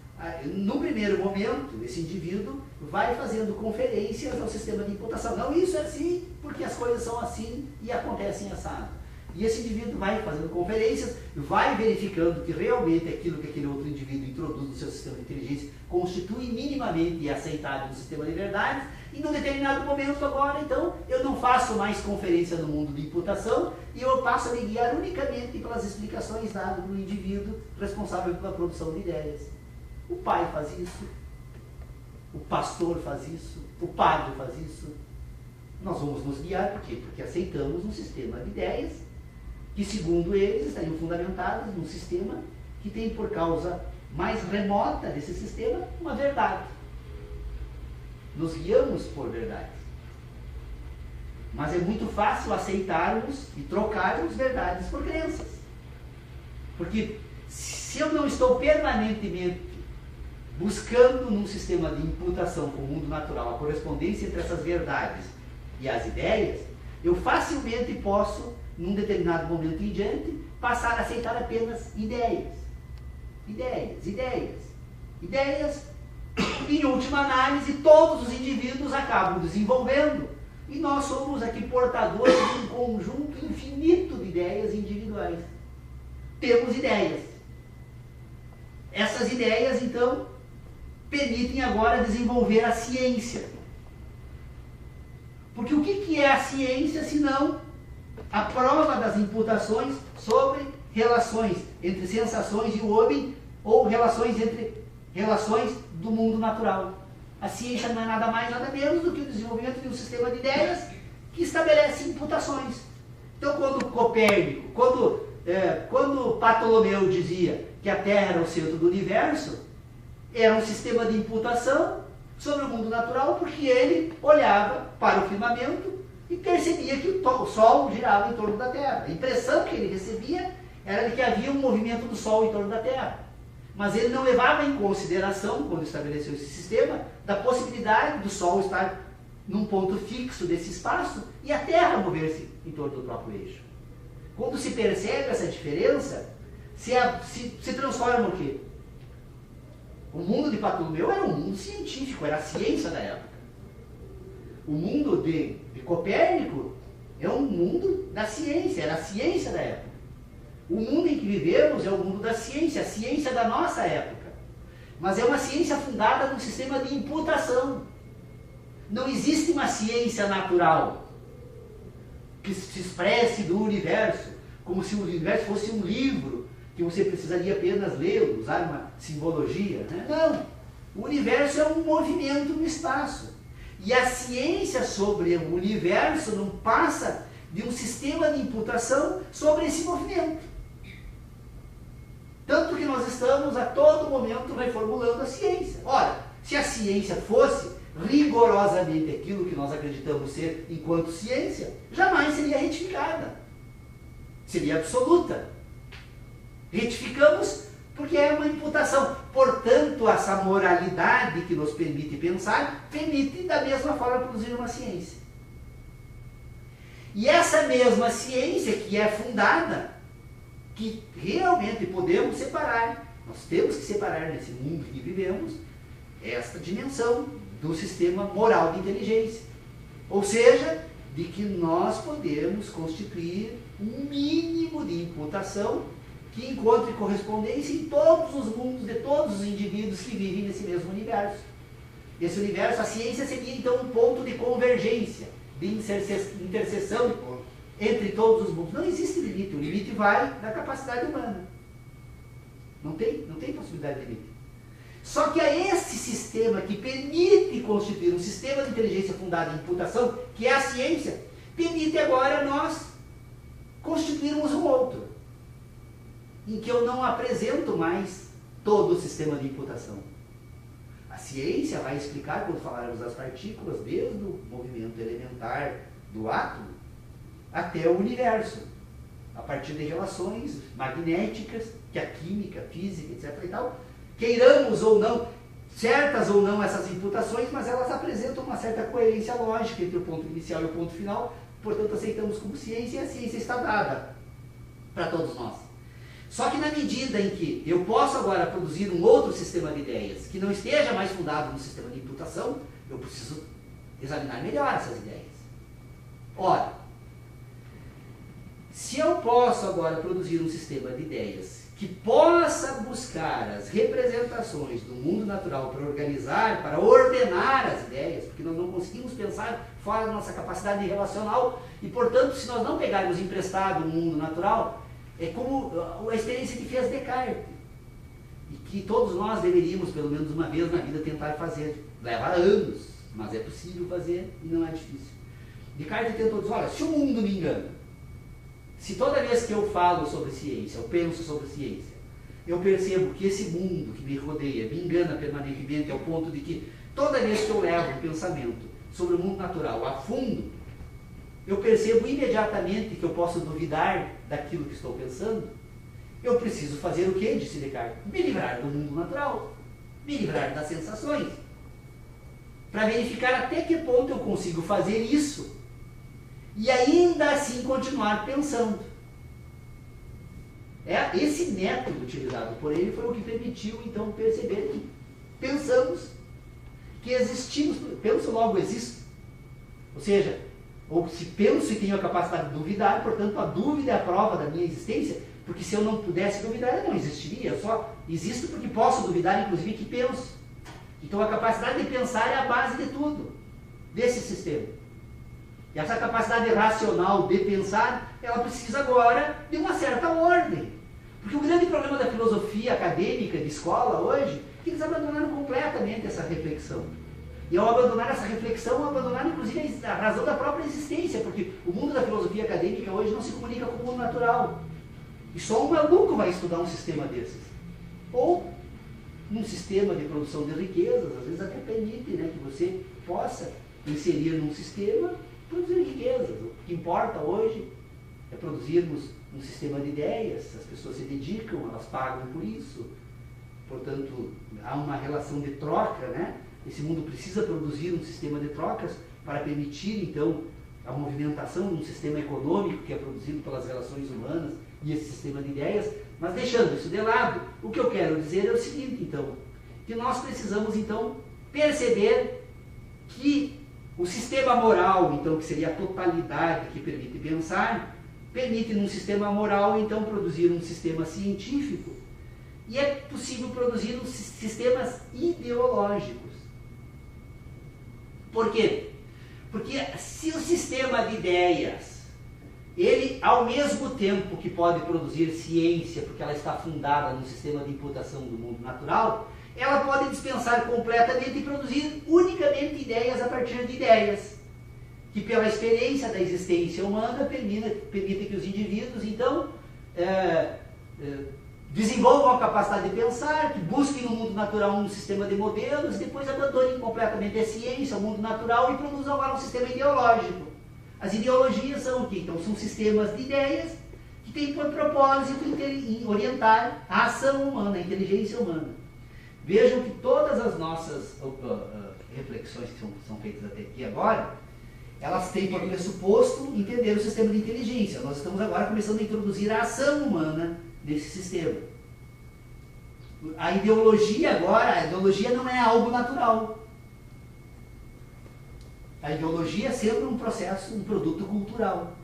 Speaker 1: no primeiro momento, esse indivíduo vai fazendo conferências ao sistema de imputação. Não, isso é assim, porque as coisas são assim e acontecem assado. E esse indivíduo vai fazendo conferências, vai verificando que realmente aquilo que aquele outro indivíduo introduz no seu sistema de inteligência constitui minimamente aceitável no sistema de verdades, e num determinado momento agora, então, eu não faço mais conferência no mundo de imputação e eu passo a me guiar unicamente pelas explicações dadas pelo indivíduo responsável pela produção de ideias. O pai faz isso, o pastor faz isso, o padre faz isso. Nós vamos nos guiar, por quê? Porque aceitamos um sistema de ideias que, segundo eles, estariam fundamentadas num sistema que tem por causa mais remota desse sistema uma verdade. Nos guiamos por verdades. Mas é muito fácil aceitarmos e trocarmos verdades por crenças. Porque se eu não estou permanentemente buscando num sistema de imputação com o mundo natural a correspondência entre essas verdades e as ideias, eu facilmente posso, num determinado momento em diante, passar a aceitar apenas ideias. Ideias, em última análise, todos os indivíduos acabam desenvolvendo. E nós somos aqui portadores de um conjunto infinito de ideias individuais. Temos ideias. Essas ideias, então, permitem agora desenvolver a ciência. Porque o que é a ciência, senão a prova das imputações sobre relações entre sensações e o homem, ou relações do mundo natural. A ciência não é nada mais, nada menos do que o desenvolvimento de um sistema de ideias que estabelece imputações. Então, quando Copérnico, quando Ptolomeu dizia que a Terra era o centro do universo, era um sistema de imputação sobre o mundo natural, porque ele olhava para o firmamento e percebia que o Sol girava em torno da Terra. A impressão que ele recebia era de que havia um movimento do Sol em torno da Terra. Mas ele não levava em consideração, quando estabeleceu esse sistema, da possibilidade do Sol estar num ponto fixo desse espaço e a Terra mover-se em torno do próprio eixo. Quando se percebe essa diferença, se transforma o quê? O mundo de Ptolomeu era um mundo científico, era a ciência da época. O mundo de Copérnico é um mundo da ciência, era a ciência da época. O mundo em que vivemos é o mundo da ciência, a ciência da nossa época. Mas é uma ciência fundada num sistema de imputação. Não existe uma ciência natural que se expresse do universo, como se o universo fosse um livro que você precisaria apenas ler, usar uma simbologia. Né? Não. O universo é um movimento no espaço. E a ciência sobre o universo não passa de um sistema de imputação sobre esse movimento. Tanto que nós estamos a todo momento reformulando a ciência. Ora, se a ciência fosse rigorosamente aquilo que nós acreditamos ser enquanto ciência, jamais seria retificada. Seria absoluta. Retificamos porque é uma imputação. Portanto, essa moralidade que nos permite pensar, permite da mesma forma produzir uma ciência. E essa mesma ciência que é fundada, que realmente podemos separar, nós temos que separar nesse mundo que vivemos, esta dimensão do sistema moral de inteligência. Ou seja, de que nós podemos constituir um mínimo de imputação que encontre correspondência em todos os mundos de todos os indivíduos que vivem nesse mesmo universo. Esse universo, a ciência seria então um ponto de convergência, de interseção entre todos os mundos. Não existe limite, o limite vai da capacidade humana. Não tem possibilidade de limite. Só que a esse sistema que permite constituir um sistema de inteligência fundado em imputação, que é a ciência, permite agora nós constituirmos um outro, em que eu não apresento mais todo o sistema de imputação. A ciência vai explicar, quando falarmos das partículas, desde o movimento elementar do átomo até o universo, a partir de relações magnéticas, que a química, a física, etc. e tal, queiramos ou não, certas ou não essas imputações, mas elas apresentam uma certa coerência lógica entre o ponto inicial e o ponto final, portanto aceitamos como ciência, e a ciência está dada para todos nós. Só que na medida em que eu posso agora produzir um outro sistema de ideias que não esteja mais fundado no sistema de imputação, eu preciso examinar melhor essas ideias. Ora, se eu posso agora produzir um sistema de ideias que possa buscar as representações do mundo natural para organizar, para ordenar as ideias, porque nós não conseguimos pensar fora da nossa capacidade relacional, e portanto, se nós não pegarmos emprestado o mundo natural, é como a experiência que fez Descartes, e que todos nós deveríamos, pelo menos uma vez na vida, tentar fazer. Leva anos, mas é possível fazer e não é difícil. Descartes tentou dizer, olha, se o mundo me engana, se toda vez que eu falo sobre ciência, eu penso sobre ciência, eu percebo que esse mundo que me rodeia me engana permanentemente ao ponto de que toda vez que eu levo um pensamento sobre o mundo natural a fundo, eu percebo imediatamente que eu posso duvidar daquilo que estou pensando, eu preciso fazer o quê? Disse Descartes. Me livrar do mundo natural, me livrar das sensações, para verificar até que ponto eu consigo fazer isso e ainda assim continuar pensando. Esse método utilizado por ele foi o que permitiu então perceber que pensamos, que existimos, penso logo existo. Ou seja, ou se penso e tenho a capacidade de duvidar, portanto a dúvida é a prova da minha existência, Porque se eu não pudesse duvidar, eu não existiria. Eu só existo porque posso duvidar, inclusive, que penso. Então a capacidade de pensar é a base de tudo, desse sistema. E essa capacidade racional de pensar, ela precisa agora de uma certa ordem. Porque o grande problema da filosofia acadêmica de escola hoje é que eles abandonaram completamente essa reflexão. E ao abandonar essa reflexão, abandonaram inclusive a razão da própria existência, porque o mundo da filosofia acadêmica hoje não se comunica com o mundo natural. E só um maluco vai estudar um sistema desses. Ou um sistema de produção de riquezas, às vezes até permite, né, que você possa inserir num sistema, produzir riquezas. O que importa hoje é produzirmos um sistema de ideias, as pessoas se dedicam, elas pagam por isso. Portanto, há uma relação de troca, né? Esse mundo precisa produzir um sistema de trocas para permitir, então, a movimentação de um sistema econômico que é produzido pelas relações humanas e esse sistema de ideias. Mas deixando isso de lado, o que eu quero dizer é o seguinte, então, que nós precisamos, então, perceber que o sistema moral, então, que seria a totalidade que permite pensar, permite num sistema moral, então, produzir um sistema científico. E é possível produzir sistemas ideológicos. Por quê? Porque se o sistema de ideias, ele, ao mesmo tempo que pode produzir ciência, porque ela está fundada no sistema de imputação do mundo natural, ela pode dispensar completamente e produzir unicamente ideias a partir de ideias, que pela experiência da existência humana permite que os indivíduos, então, desenvolvam a capacidade de pensar, que busquem no mundo natural um sistema de modelos, e depois abandonem completamente a ciência, o mundo natural, e produzam agora um sistema ideológico. As ideologias são o quê? Então, são sistemas de ideias que têm por propósito orientar a ação humana, a inteligência humana. Vejam que todas as nossas reflexões que são feitas até aqui agora, elas têm por pressuposto entender o sistema de inteligência. Nós estamos agora começando a introduzir a ação humana nesse sistema. A ideologia não é algo natural. A ideologia é sempre um processo, um produto cultural.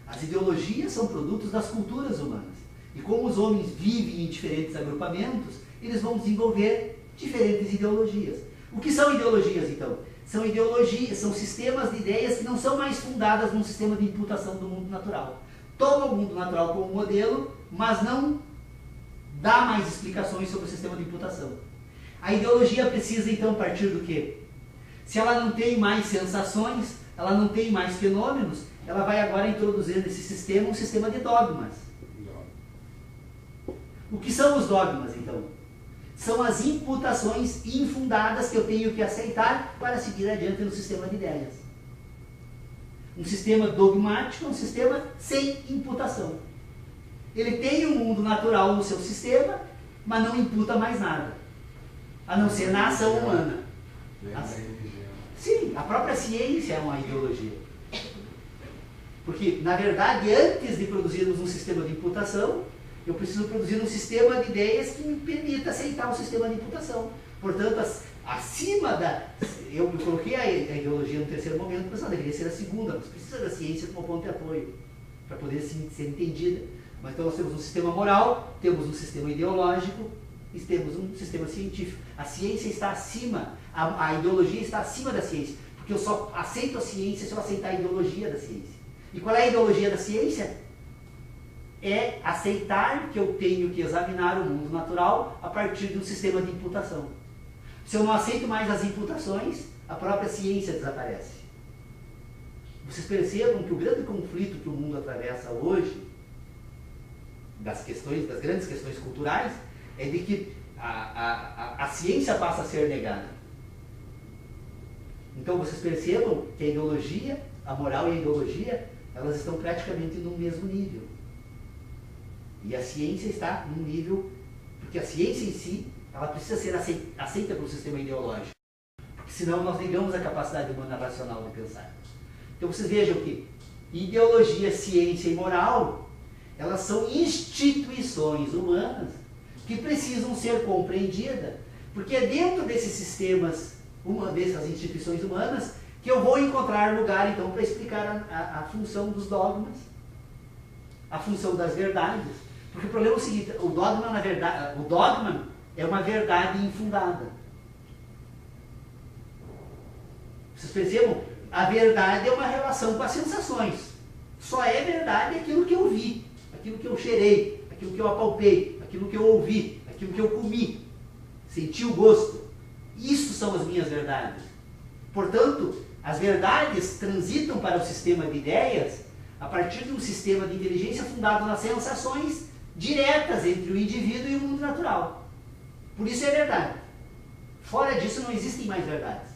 Speaker 1: As ideologias são produtos das culturas humanas. E como os homens vivem em diferentes agrupamentos, eles vão desenvolver diferentes ideologias. O que são ideologias, então? São ideologias, são sistemas de ideias que não são mais fundadas num sistema de imputação do mundo natural. Toma o mundo natural como modelo, mas não dá mais explicações sobre o sistema de imputação. A ideologia precisa, então, partir do quê? Se ela não tem mais sensações, ela não tem mais fenômenos, ela vai agora introduzir nesse sistema um sistema de dogmas. O que são os dogmas, então? São as imputações infundadas que eu tenho que aceitar para seguir adiante no sistema de ideias. Um sistema dogmático é um sistema sem imputação. Ele tem um mundo natural no seu sistema, mas não imputa mais nada, a não ser na ação humana. Sim, a própria ciência é uma ideologia. Porque, na verdade, antes de produzirmos um sistema de imputação, eu preciso produzir um sistema de ideias que me permita aceitar o sistema de imputação. Portanto, acima da... Eu coloquei a ideologia no terceiro momento, mas ela deveria ser a segunda. Mas precisa da ciência como ponto de apoio, para poder ser entendida. Mas então nós temos um sistema moral, temos um sistema ideológico e temos um sistema científico. A ciência está acima, a ideologia está acima da ciência, porque eu só aceito a ciência se eu aceitar a ideologia da ciência. E qual é a ideologia da ciência? É aceitar que eu tenho que examinar o mundo natural a partir de um sistema de imputação. Se eu não aceito mais as imputações, a própria ciência desaparece. Vocês percebam que o grande conflito que o mundo atravessa hoje, das grandes questões culturais, é de que a ciência passa a ser negada. Então vocês percebam que a ideologia, a moral e a ideologia, elas estão praticamente no mesmo nível. E a ciência está num nível, porque a ciência em si, ela precisa ser aceita pelo sistema ideológico. Porque senão nós negamos a capacidade humana racional de pensar. Então vocês vejam que ideologia, ciência e moral, elas são instituições humanas que precisam ser compreendidas, porque é dentro desses sistemas, dessas instituições humanas, que eu vou encontrar lugar, então, para explicar a função dos dogmas, a função das verdades. Porque o problema é o seguinte, o dogma, na verdade, o dogma é uma verdade infundada. Vocês percebam? A verdade é uma relação com as sensações. Só é verdade aquilo que eu vi, aquilo que eu cheirei, aquilo que eu apalpei, aquilo que eu ouvi, aquilo que eu comi, senti o gosto. Isso são as minhas verdades. Portanto, as verdades transitam para o sistema de ideias a partir de um sistema de inteligência fundado nas sensações diretas entre o indivíduo e o mundo natural. Por isso é verdade. Fora disso não existem mais verdades.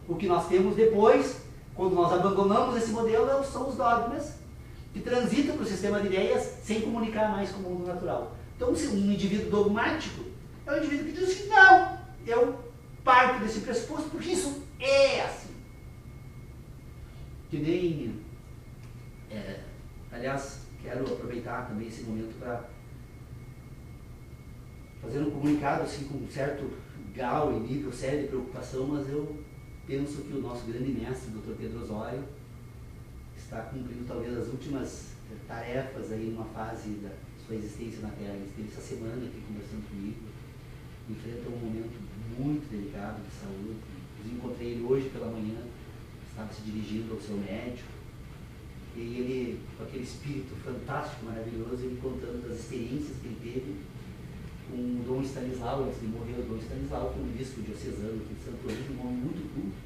Speaker 1: O que nós temos depois, quando nós abandonamos esse modelo, são os dogmas que transitam para o sistema de ideias sem comunicar mais com o mundo natural. Então, um indivíduo dogmático é um indivíduo que diz assim, não, eu parto desse pressuposto porque isso é assim. Que nem... aliás, quero aproveitar também esse momento para fazer um comunicado assim, com um certo grau e nível sério de preocupação, mas eu penso que o nosso grande mestre, Dr. Pedro Osório, está cumprindo talvez as últimas tarefas aí numa fase da sua existência na Terra. Ele esteve essa semana aqui conversando comigo, enfrenta um momento muito delicado de saúde. Eu encontrei ele hoje pela manhã, estava se dirigindo ao seu médico, e ele, com aquele espírito fantástico, maravilhoso, ele contando das experiências que ele teve com o Dom Stanislau, antes de morrer. O Dom Stanislau foi um bispo diocesano aqui de Santo Ângelo, um homem muito culto.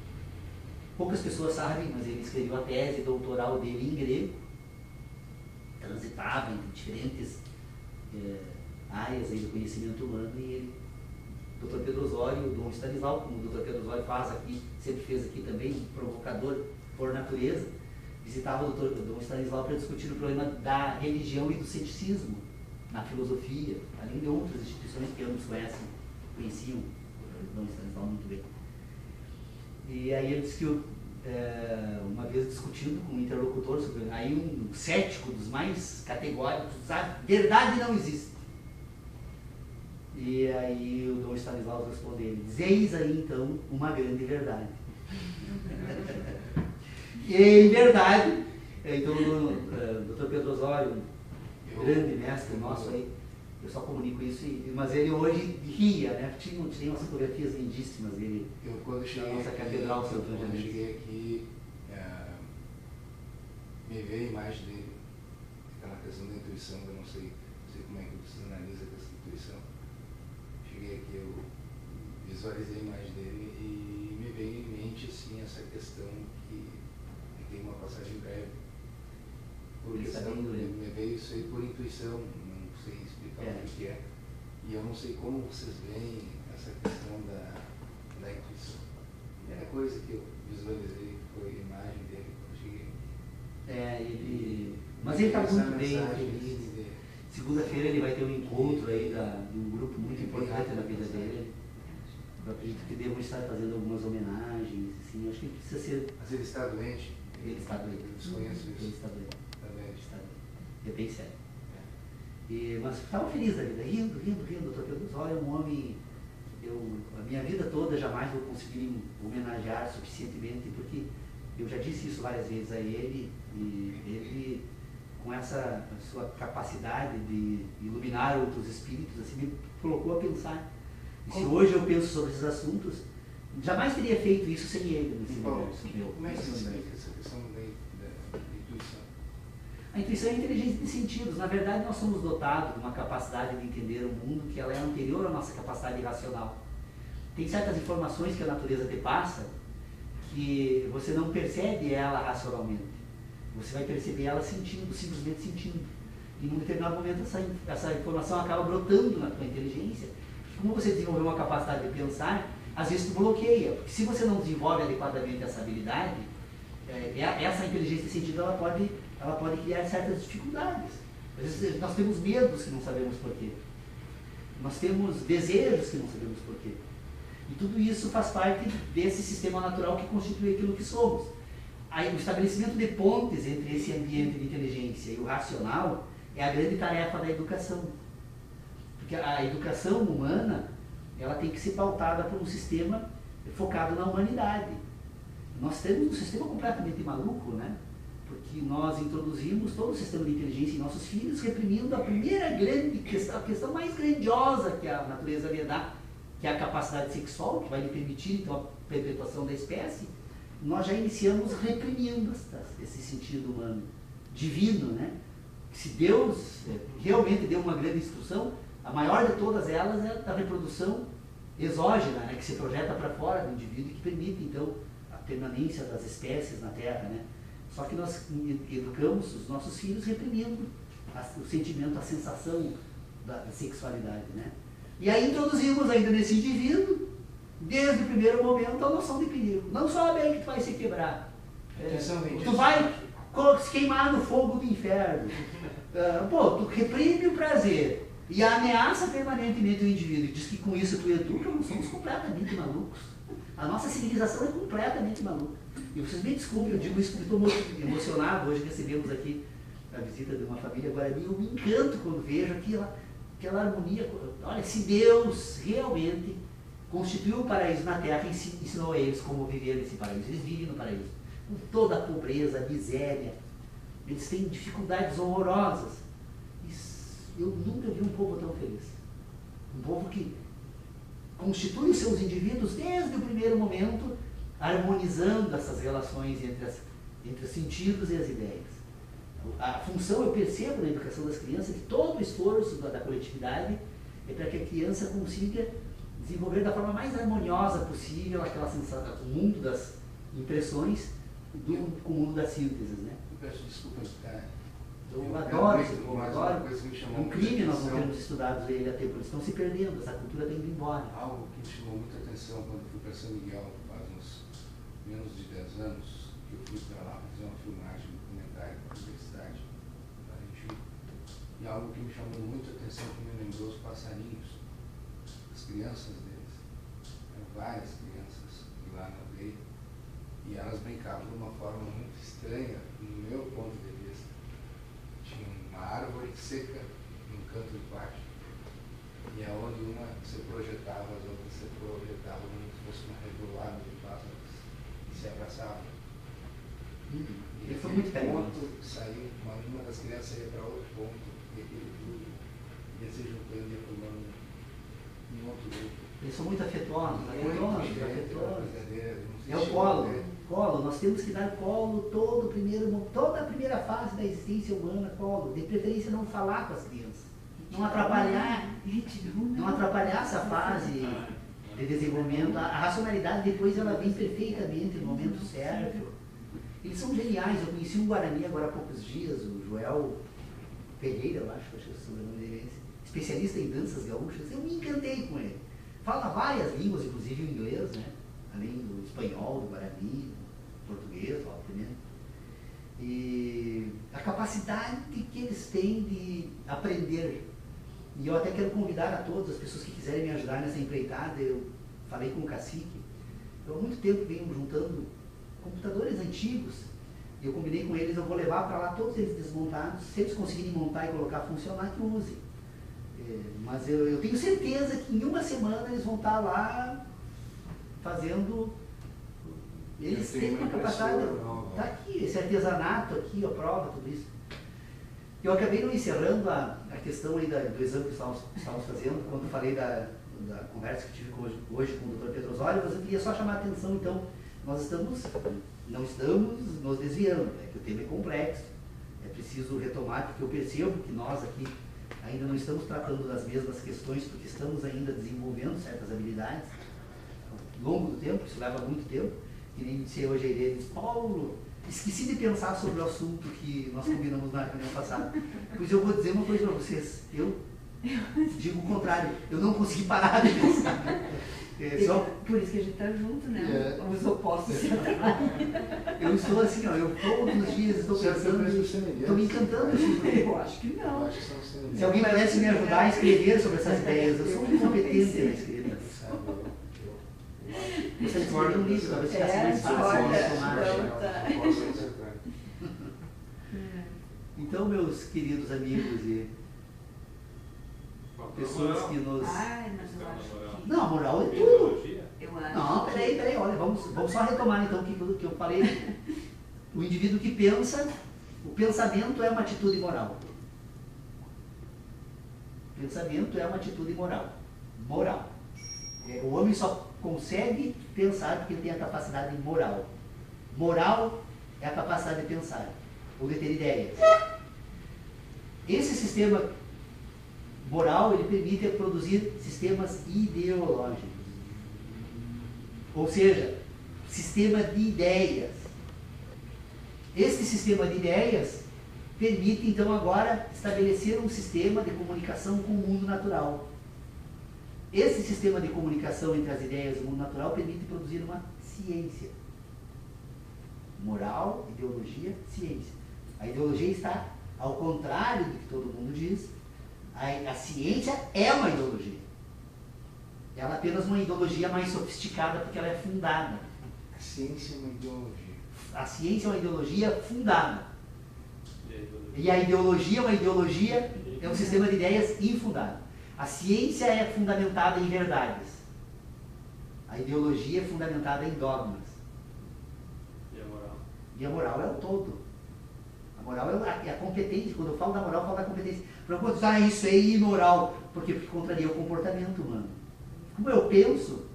Speaker 1: Poucas pessoas sabem, mas ele escreveu a tese doutoral dele em grego, transitava entre diferentes áreas aí do conhecimento humano, e ele, Dr. Pedro Osório, o Dom Stanislau, como o Dr. Pedro Osório faz aqui, sempre fez aqui também, um provocador por natureza, visitava o Dom Stanislau para discutir o problema da religião e do ceticismo na filosofia, além de outras instituições que ambos conheciam o Dom Stanislau muito bem. E aí ele disse que uma vez discutindo com um interlocutor sobre, aí um cético dos mais categóricos, sabe, verdade não existe. E aí o Dom Stanislau respondeu, eis aí então uma grande verdade. E em verdade, então o Dr. Pedro Osório, grande mestre nosso aí, eu só comunico isso, mas ele hoje ria, né? Tinha umas fotografias lindíssimas dele na nossa catedral Santo Ângelo.
Speaker 2: Quando eu cheguei aqui, me veio a imagem dele, aquela questão da intuição, eu não sei como é que você analisa essa intuição. Cheguei aqui, eu visualizei a imagem dele e me veio em mente assim, essa questão que tem uma passagem breve. Me veio isso aí por intuição, não sei explicar o que é. E eu não sei como vocês veem essa questão da intuição. A primeira coisa que eu visualizei foi a imagem dele quando cheguei.
Speaker 1: Mas ele está muito bem feliz. Segunda-feira ele vai ter um encontro aí de um grupo muito importante na vida dele. Eu acredito que devo estar fazendo algumas homenagens, assim, acho que ele precisa ser...
Speaker 2: Mas ele está doente?
Speaker 1: Ele está doente.
Speaker 2: Eu desconheço isso.
Speaker 1: Ele está doente. É bem sério. Mas estava feliz da vida, rindo. O Dr. Pedro Osório é um homem, a minha vida toda jamais vou conseguir homenagear suficientemente, porque eu já disse isso várias vezes a ele, e ele, com essa sua capacidade de iluminar outros espíritos, assim, me colocou a pensar. E se hoje eu penso sobre esses assuntos, jamais teria feito isso sem ele nesse universo meu.
Speaker 2: Como é que se explica essa questão da intuição?
Speaker 1: A intuição é a inteligência de sentidos. Na verdade, nós somos dotados de uma capacidade de entender o mundo que ela é anterior à nossa capacidade racional. Tem certas informações que a natureza te passa que você não percebe ela racionalmente. Você vai perceber ela sentindo, simplesmente sentindo. E num determinado momento essa informação acaba brotando na tua inteligência. Como você desenvolveu uma capacidade de pensar, às vezes tu bloqueia. Porque se você não desenvolve adequadamente essa habilidade, essa inteligência de sentido ela pode criar certas dificuldades. Às vezes nós temos medos que não sabemos porquê. Nós temos desejos que não sabemos porquê. E tudo isso faz parte desse sistema natural que constitui aquilo que somos. Aí, o estabelecimento de pontes entre esse ambiente de inteligência e o racional é a grande tarefa da educação. Porque a educação humana ela tem que ser pautada por um sistema focado na humanidade. Nós temos um sistema completamente maluco, né? porque nós introduzimos todo o sistema de inteligência em nossos filhos, reprimindo a primeira grande questão, a questão mais grandiosa que a natureza lhe dá, que é a capacidade sexual, que vai lhe permitir então a perpetuação da espécie. Nós já iniciamos reprimindo esse sentido humano, divino, né? Se Deus realmente deu uma grande instrução, a maior de todas elas é a reprodução exógena, né? Que se projeta para fora do indivíduo e que permite então a permanência das espécies na Terra, né? Só que nós educamos os nossos filhos reprimindo o sentimento, a sensação da sexualidade, né? E aí introduzimos ainda nesse indivíduo, desde o primeiro momento, a noção de perigo. Não só bem que tu vai se quebrar. Tu vai se queimar no fogo do inferno. Tu reprime o prazer e ameaça permanentemente o indivíduo e diz que com isso tu educa. Nós somos completamente malucos. A nossa civilização é completamente maluca. E vocês me desculpem, eu digo isso porque estou muito emocionado. Hoje recebemos aqui a visita de uma família guarani. Eu me encanto quando vejo aquela harmonia. Olha, se Deus realmente constituiu o paraíso na Terra e ensinou a eles como viver nesse paraíso. Eles vivem no paraíso, com toda a pobreza, a miséria. Eles têm dificuldades horrorosas. Eu nunca vi um povo tão feliz. Um povo que constitui os seus indivíduos desde o primeiro momento, harmonizando essas relações entre os sentidos e as ideias. A função, eu percebo na educação das crianças, que todo o esforço da coletividade é para que a criança consiga desenvolver da forma mais harmoniosa possível aquela sensação, o mundo das impressões com o mundo das sínteses, né?
Speaker 2: Eu peço desculpas,
Speaker 1: eu adoro esse povo, adoro. É um crime nós não termos estudado ele até, porque eles estão se perdendo, essa cultura está indo embora.
Speaker 2: Algo que me chamou muita atenção quando fui para São Miguel, faz uns menos de 10 anos, que eu fui para lá fazer uma filmagem documentária para a universidade da Argentina. E algo que me chamou muita atenção, que me lembrou os passarinhos, as crianças deles. Várias crianças lá na aldeia. E elas brincavam de uma forma muito estranha, no meu ponto de vista. Tinha uma árvore seca no canto do pátio, e aonde uma se projetava, as outras se projetavam como se fosse uma revoada de pássaros e se abraçavam. E
Speaker 1: foi muito
Speaker 2: ponto saiu, uma das crianças ia para outro ponto, e aquele grupo ia se juntando e ia formando um outro grupo.
Speaker 1: Eles são muito afetuosos, afetuosos. É o colo, nós temos que dar colo toda a primeira fase da existência humana, colo, de preferência não falar com as crianças, não atrapalhar essa fase de desenvolvimento. A racionalidade depois ela vem perfeitamente no momento certo. Eles são geniais. Eu conheci um Guarani agora há poucos dias, o Joel Pereira, eu acho que é o sobrenome dele, especialista em danças gaúchas. Eu me encantei com ele. Fala várias línguas, inclusive o inglês, né? Além do espanhol, do guarani, do português, obviamente. E a capacidade que eles têm de aprender. E eu até quero convidar a todas as pessoas que quiserem me ajudar nessa empreitada. Eu falei com o cacique. Eu há muito tempo venho juntando computadores antigos. E eu combinei com eles, eu vou levar para lá todos eles desmontados. Se eles conseguirem montar e colocar funcionar, que usem. Mas eu tenho certeza que em uma semana eles vão estar lá fazendo. Eles têm uma capacidade. Está aqui, esse artesanato aqui, a prova, tudo isso. Eu acabei não encerrando a questão aí do exame que estávamos fazendo, quando falei da conversa que tive hoje com o Dr. Pedro Osório, mas eu queria só chamar a atenção, então, nós não estamos nos desviando, que o tema é complexo, é preciso retomar, porque eu percebo que nós aqui ainda não estamos tratando das mesmas questões, porque estamos ainda desenvolvendo certas habilidades ao longo do tempo, isso leva muito tempo, que nem disse hoje a Irene, diz, Paulo, esqueci de pensar sobre o assunto que nós combinamos na reunião passada. Pois eu vou dizer uma coisa para vocês, eu digo o contrário, eu não consegui parar de pensar.
Speaker 3: Por isso que a gente está junto, né? Os opostos se atraem.
Speaker 1: Eu estou assim, ó, eu todos os dias estou pensando, estou me encantando.
Speaker 3: Eu acho que não.
Speaker 1: Se alguém pudesse me ajudar a escrever sobre essas ideias, eu sou muito competente na escrita. Você escrever um livro, talvez ficasse mais fácil. Então, meus queridos amigos e pessoas que nos...
Speaker 3: Ai, mas eu acho que...
Speaker 1: Não, a moral é tudo.
Speaker 3: Eu acho.
Speaker 1: Não, peraí, olha, vamos só retomar então o que eu falei. O indivíduo que pensa, o pensamento é uma atitude moral. O pensamento é uma atitude moral. Moral. O homem só consegue pensar porque ele tem a capacidade moral. Moral é a capacidade de pensar, ou de ter ideias. Esse sistema moral, ele permite produzir sistemas ideológicos. Ou seja, sistema de ideias. Este sistema de ideias permite, então, agora estabelecer um sistema de comunicação com o mundo natural. Esse sistema de comunicação entre as ideias e o mundo natural permite produzir uma ciência. Moral, ideologia, ciência. A ideologia está ao contrário do que todo mundo diz. A ciência é uma ideologia. Ela é apenas uma ideologia mais sofisticada porque ela é fundada.
Speaker 2: A ciência é uma ideologia.
Speaker 1: A ciência é uma ideologia fundada. E a ideologia é uma ideologia, é um sistema de ideias infundado. A ciência é fundamentada em verdades. A ideologia é fundamentada em dogmas.
Speaker 4: E a moral?
Speaker 1: E a moral é o todo. A moral é a competência. Quando eu falo da moral, eu falo da competência. Para quando isso é imoral, porque contraria o comportamento humano. Como eu penso,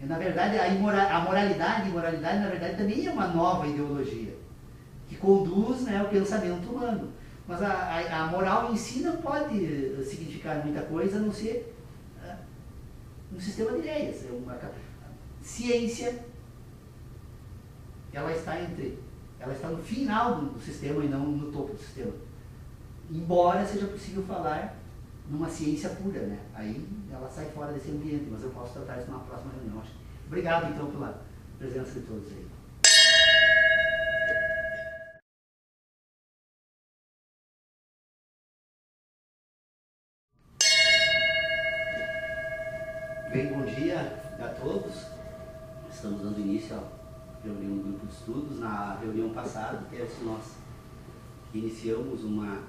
Speaker 1: na verdade, a moralidade, na verdade, também é uma nova ideologia que conduz, né, o pensamento humano. Mas a moral em si não pode significar muita coisa a não ser um sistema de ideias. Ciência, ela está no final do sistema e não no topo do sistema. Embora seja possível falar numa ciência pura, né? Aí ela sai fora desse ambiente, mas eu posso tratar isso numa próxima reunião. Obrigado, então, pela presença de todos aí. Bem, bom dia a todos. Estamos dando início à reunião do grupo de estudos. Na reunião passada, nós iniciamos uma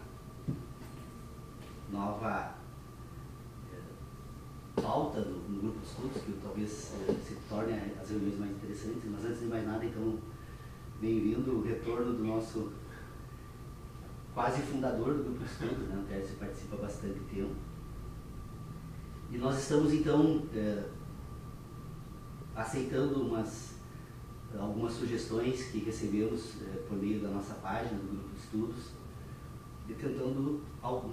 Speaker 1: nova pauta no grupo de estudos, que talvez se torne as reuniões mais interessantes. Mas antes de mais nada, então, bem-vindo o retorno do nosso quase fundador do grupo de estudos, né? O Tércio participa há bastante tempo. E nós estamos, então, aceitando algumas sugestões que recebemos por meio da nossa página do grupo de estudos, e tentando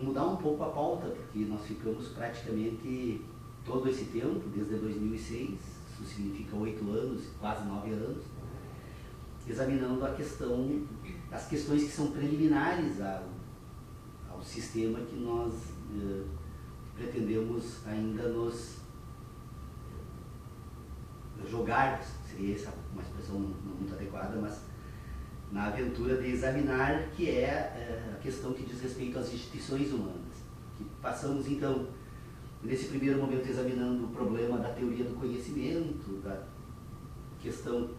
Speaker 1: mudar um pouco a pauta, porque nós ficamos praticamente todo esse tempo, desde 2006, isso significa 8 anos, quase 9 anos, examinando as questões que são preliminares ao sistema que nós pretendemos ainda nos jogar, seria essa uma expressão não muito adequada, mas na aventura de examinar, que é a questão que diz respeito às instituições humanas. Que passamos, então, nesse primeiro momento examinando o problema da teoria do conhecimento, da questão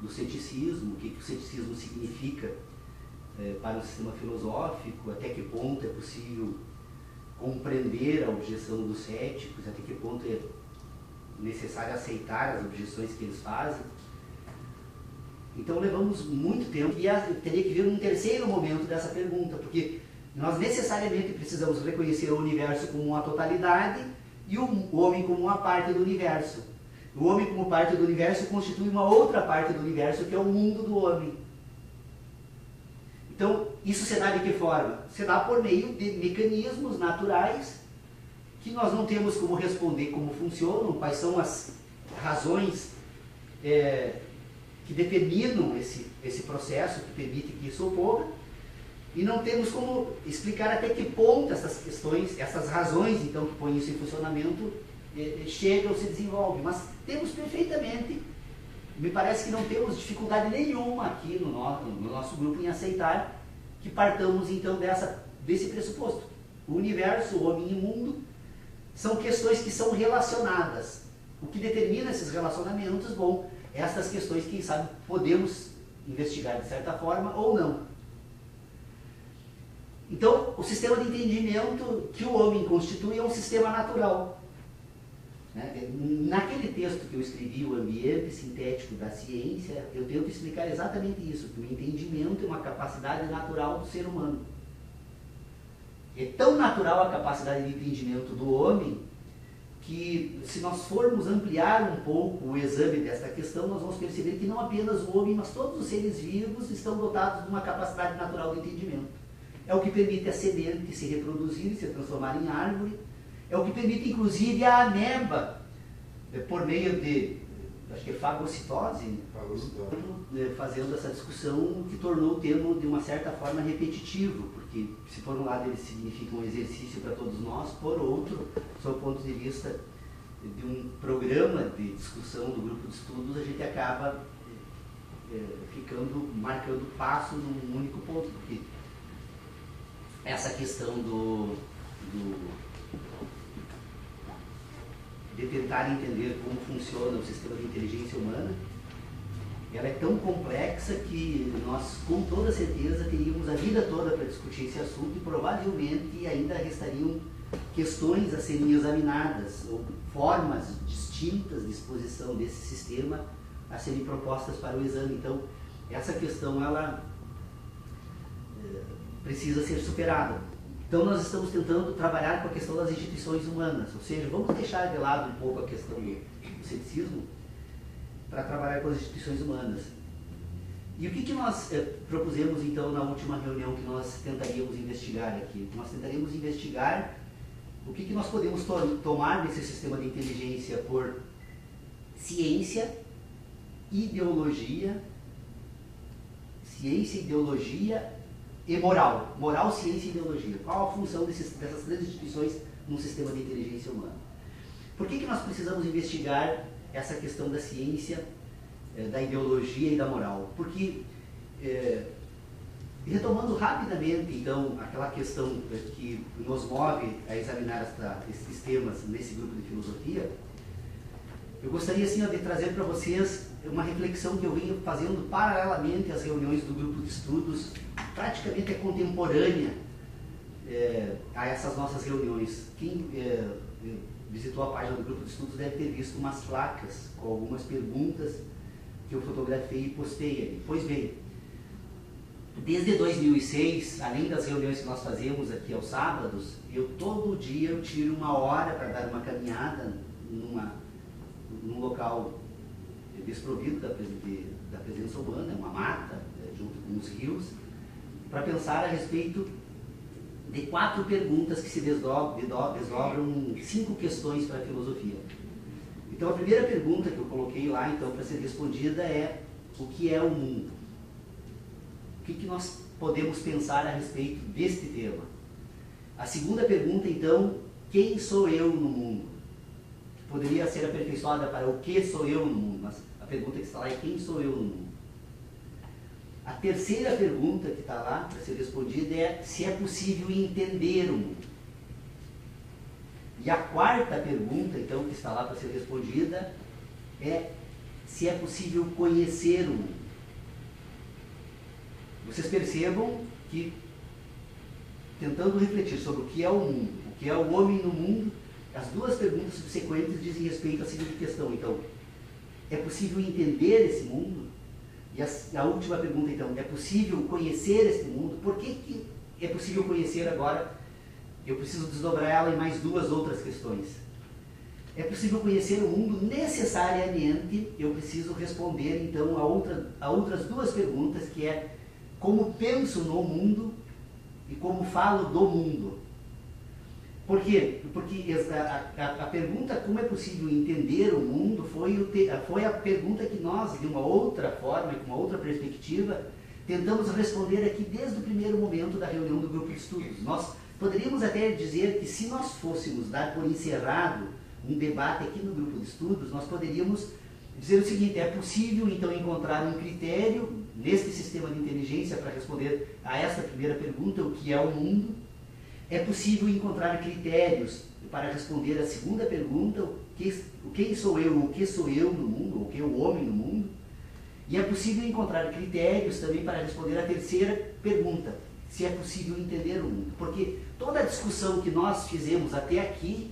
Speaker 1: do ceticismo, o que o ceticismo significa para o sistema filosófico, até que ponto é possível compreender a objeção dos céticos, até que ponto é necessário aceitar as objeções que eles fazem. Então levamos muito tempo e teria que vir um terceiro momento dessa pergunta, porque nós necessariamente precisamos reconhecer o universo como uma totalidade e o homem como uma parte do universo. O homem como parte do universo constitui uma outra parte do universo, que é o mundo do homem. Então, isso se dá de que forma? Se dá por meio de mecanismos naturais que nós não temos como responder como funcionam, quais são as razões que determinam esse processo, que permite que isso ocorra, e não temos como explicar até que ponto essas questões, essas razões, então, que põem isso em funcionamento, chegam ou se desenvolvem. Mas temos perfeitamente, me parece que não temos dificuldade nenhuma aqui no nosso grupo em aceitar que partamos, então, desse pressuposto. O universo, o homem e o mundo são questões que são relacionadas. O que determina esses relacionamentos, bom, essas questões, quem sabe, podemos investigar de certa forma ou não. Então, o sistema de entendimento que o homem constitui é um sistema natural. né? Naquele texto que eu escrevi, O Ambiente Sintético da Ciência, eu tento explicar exatamente isso, que o entendimento é uma capacidade natural do ser humano. É tão natural a capacidade de entendimento do homem que, se nós formos ampliar um pouco o exame desta questão, nós vamos perceber que não apenas o homem, mas todos os seres vivos estão dotados de uma capacidade natural de entendimento. É o que permite a semente se reproduzir e se transformar em árvore. É o que permite, inclusive, a ameba, por meio de, acho que é fagocitose, fazendo essa discussão que tornou o termo, de uma certa forma, repetitivo, porque, se por um lado ele significa um exercício para todos nós, por outro, sob o ponto de vista de um programa de discussão do grupo de estudos, a gente acaba marcando passo num único ponto, porque essa questão de tentar entender como funciona o sistema de inteligência humana, ela é tão complexa que nós, com toda certeza, teríamos a vida toda para discutir esse assunto e provavelmente ainda restariam questões a serem examinadas ou formas distintas de exposição desse sistema a serem propostas para o exame. Então, essa questão, ela precisa ser superada. Então, nós estamos tentando trabalhar com a questão das instituições humanas, ou seja, vamos deixar de lado um pouco a questão do ceticismo para trabalhar com as instituições humanas. E o que nós propusemos, então, na última reunião que nós tentaríamos investigar aqui? Nós tentaríamos investigar o que nós podemos tomar desse sistema de inteligência por ciência, ideologia e moral. Moral, ciência e ideologia. Qual a função dessas três instituições num sistema de inteligência humana? Por que nós precisamos investigar essa questão da ciência, da ideologia e da moral? Porque, retomando rapidamente, então, aquela questão que nos move a examinar esses temas nesse grupo de filosofia, eu gostaria, assim, de trazer para vocês uma reflexão que eu venho fazendo paralelamente às reuniões do grupo de estudos, praticamente é contemporânea a essas nossas reuniões. Quem visitou a página do grupo de estudos deve ter visto umas placas com algumas perguntas que eu fotografei e postei ali. Pois bem, desde 2006, além das reuniões que nós fazemos aqui aos sábados, todo dia eu tiro uma hora para dar uma caminhada num local desprovido da presença humana, uma mata, junto com os rios, para pensar a respeito de 4 perguntas que se desdobram em 5 questões para a filosofia. Então, a primeira pergunta que eu coloquei lá, então, para ser respondida é: o que é o mundo? O que nós podemos pensar a respeito deste tema? A segunda pergunta, então: quem sou eu no mundo? Poderia ser aperfeiçoada para o que sou eu no mundo, mas a pergunta que está lá é: quem sou eu no mundo? A terceira pergunta que está lá para ser respondida é se é possível entender o mundo. E a quarta pergunta, então, que está lá para ser respondida é se é possível conhecer o mundo. Vocês percebam que, tentando refletir sobre o que é o mundo, o que é o homem no mundo, as 2 perguntas subsequentes dizem respeito à seguinte questão. Então, é possível entender esse mundo? E a última pergunta, então, é possível conhecer este mundo? Por que é possível conhecer agora? Eu preciso desdobrar ela em mais 2 outras questões. É possível conhecer o mundo? Necessariamente, eu preciso responder, então, a outras 2 perguntas, que é: como penso no mundo e como falo do mundo? Por quê? Porque a pergunta como é possível entender o mundo foi a pergunta que nós, de uma outra forma e com uma outra perspectiva, tentamos responder aqui desde o primeiro momento da reunião do grupo de estudos. Nós poderíamos até dizer que, se nós fôssemos dar por encerrado um debate aqui no grupo de estudos, nós poderíamos dizer o seguinte: é possível então encontrar um critério neste sistema de inteligência para responder a esta primeira pergunta, o que é o mundo? É possível encontrar critérios para responder a segunda pergunta, quem sou eu, o que sou eu no mundo, o que é o homem no mundo? E é possível encontrar critérios também para responder a terceira pergunta, se é possível entender o mundo. Porque toda a discussão que nós fizemos até aqui,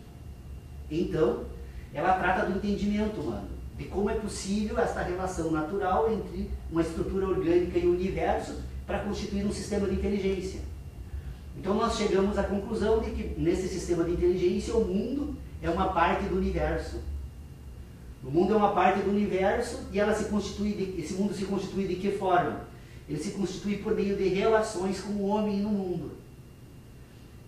Speaker 1: então, ela trata do entendimento humano, de como é possível esta relação natural entre uma estrutura orgânica e o universo para constituir um sistema de inteligência. Então nós chegamos à conclusão de que nesse sistema de inteligência o mundo é uma parte do universo. O mundo é uma parte do universo e esse mundo se constitui de que forma? Ele se constitui por meio de relações com o homem no mundo.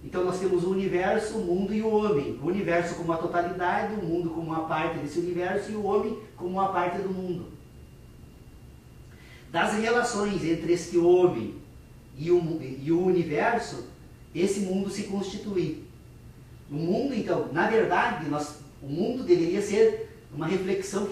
Speaker 1: Então nós temos o universo, o mundo e o homem. O universo como a totalidade, o mundo como uma parte desse universo e o homem como uma parte do mundo. Das relações entre este homem e o universo, esse mundo se constitui. O mundo, então, na verdade, o mundo deveria ser uma reflexão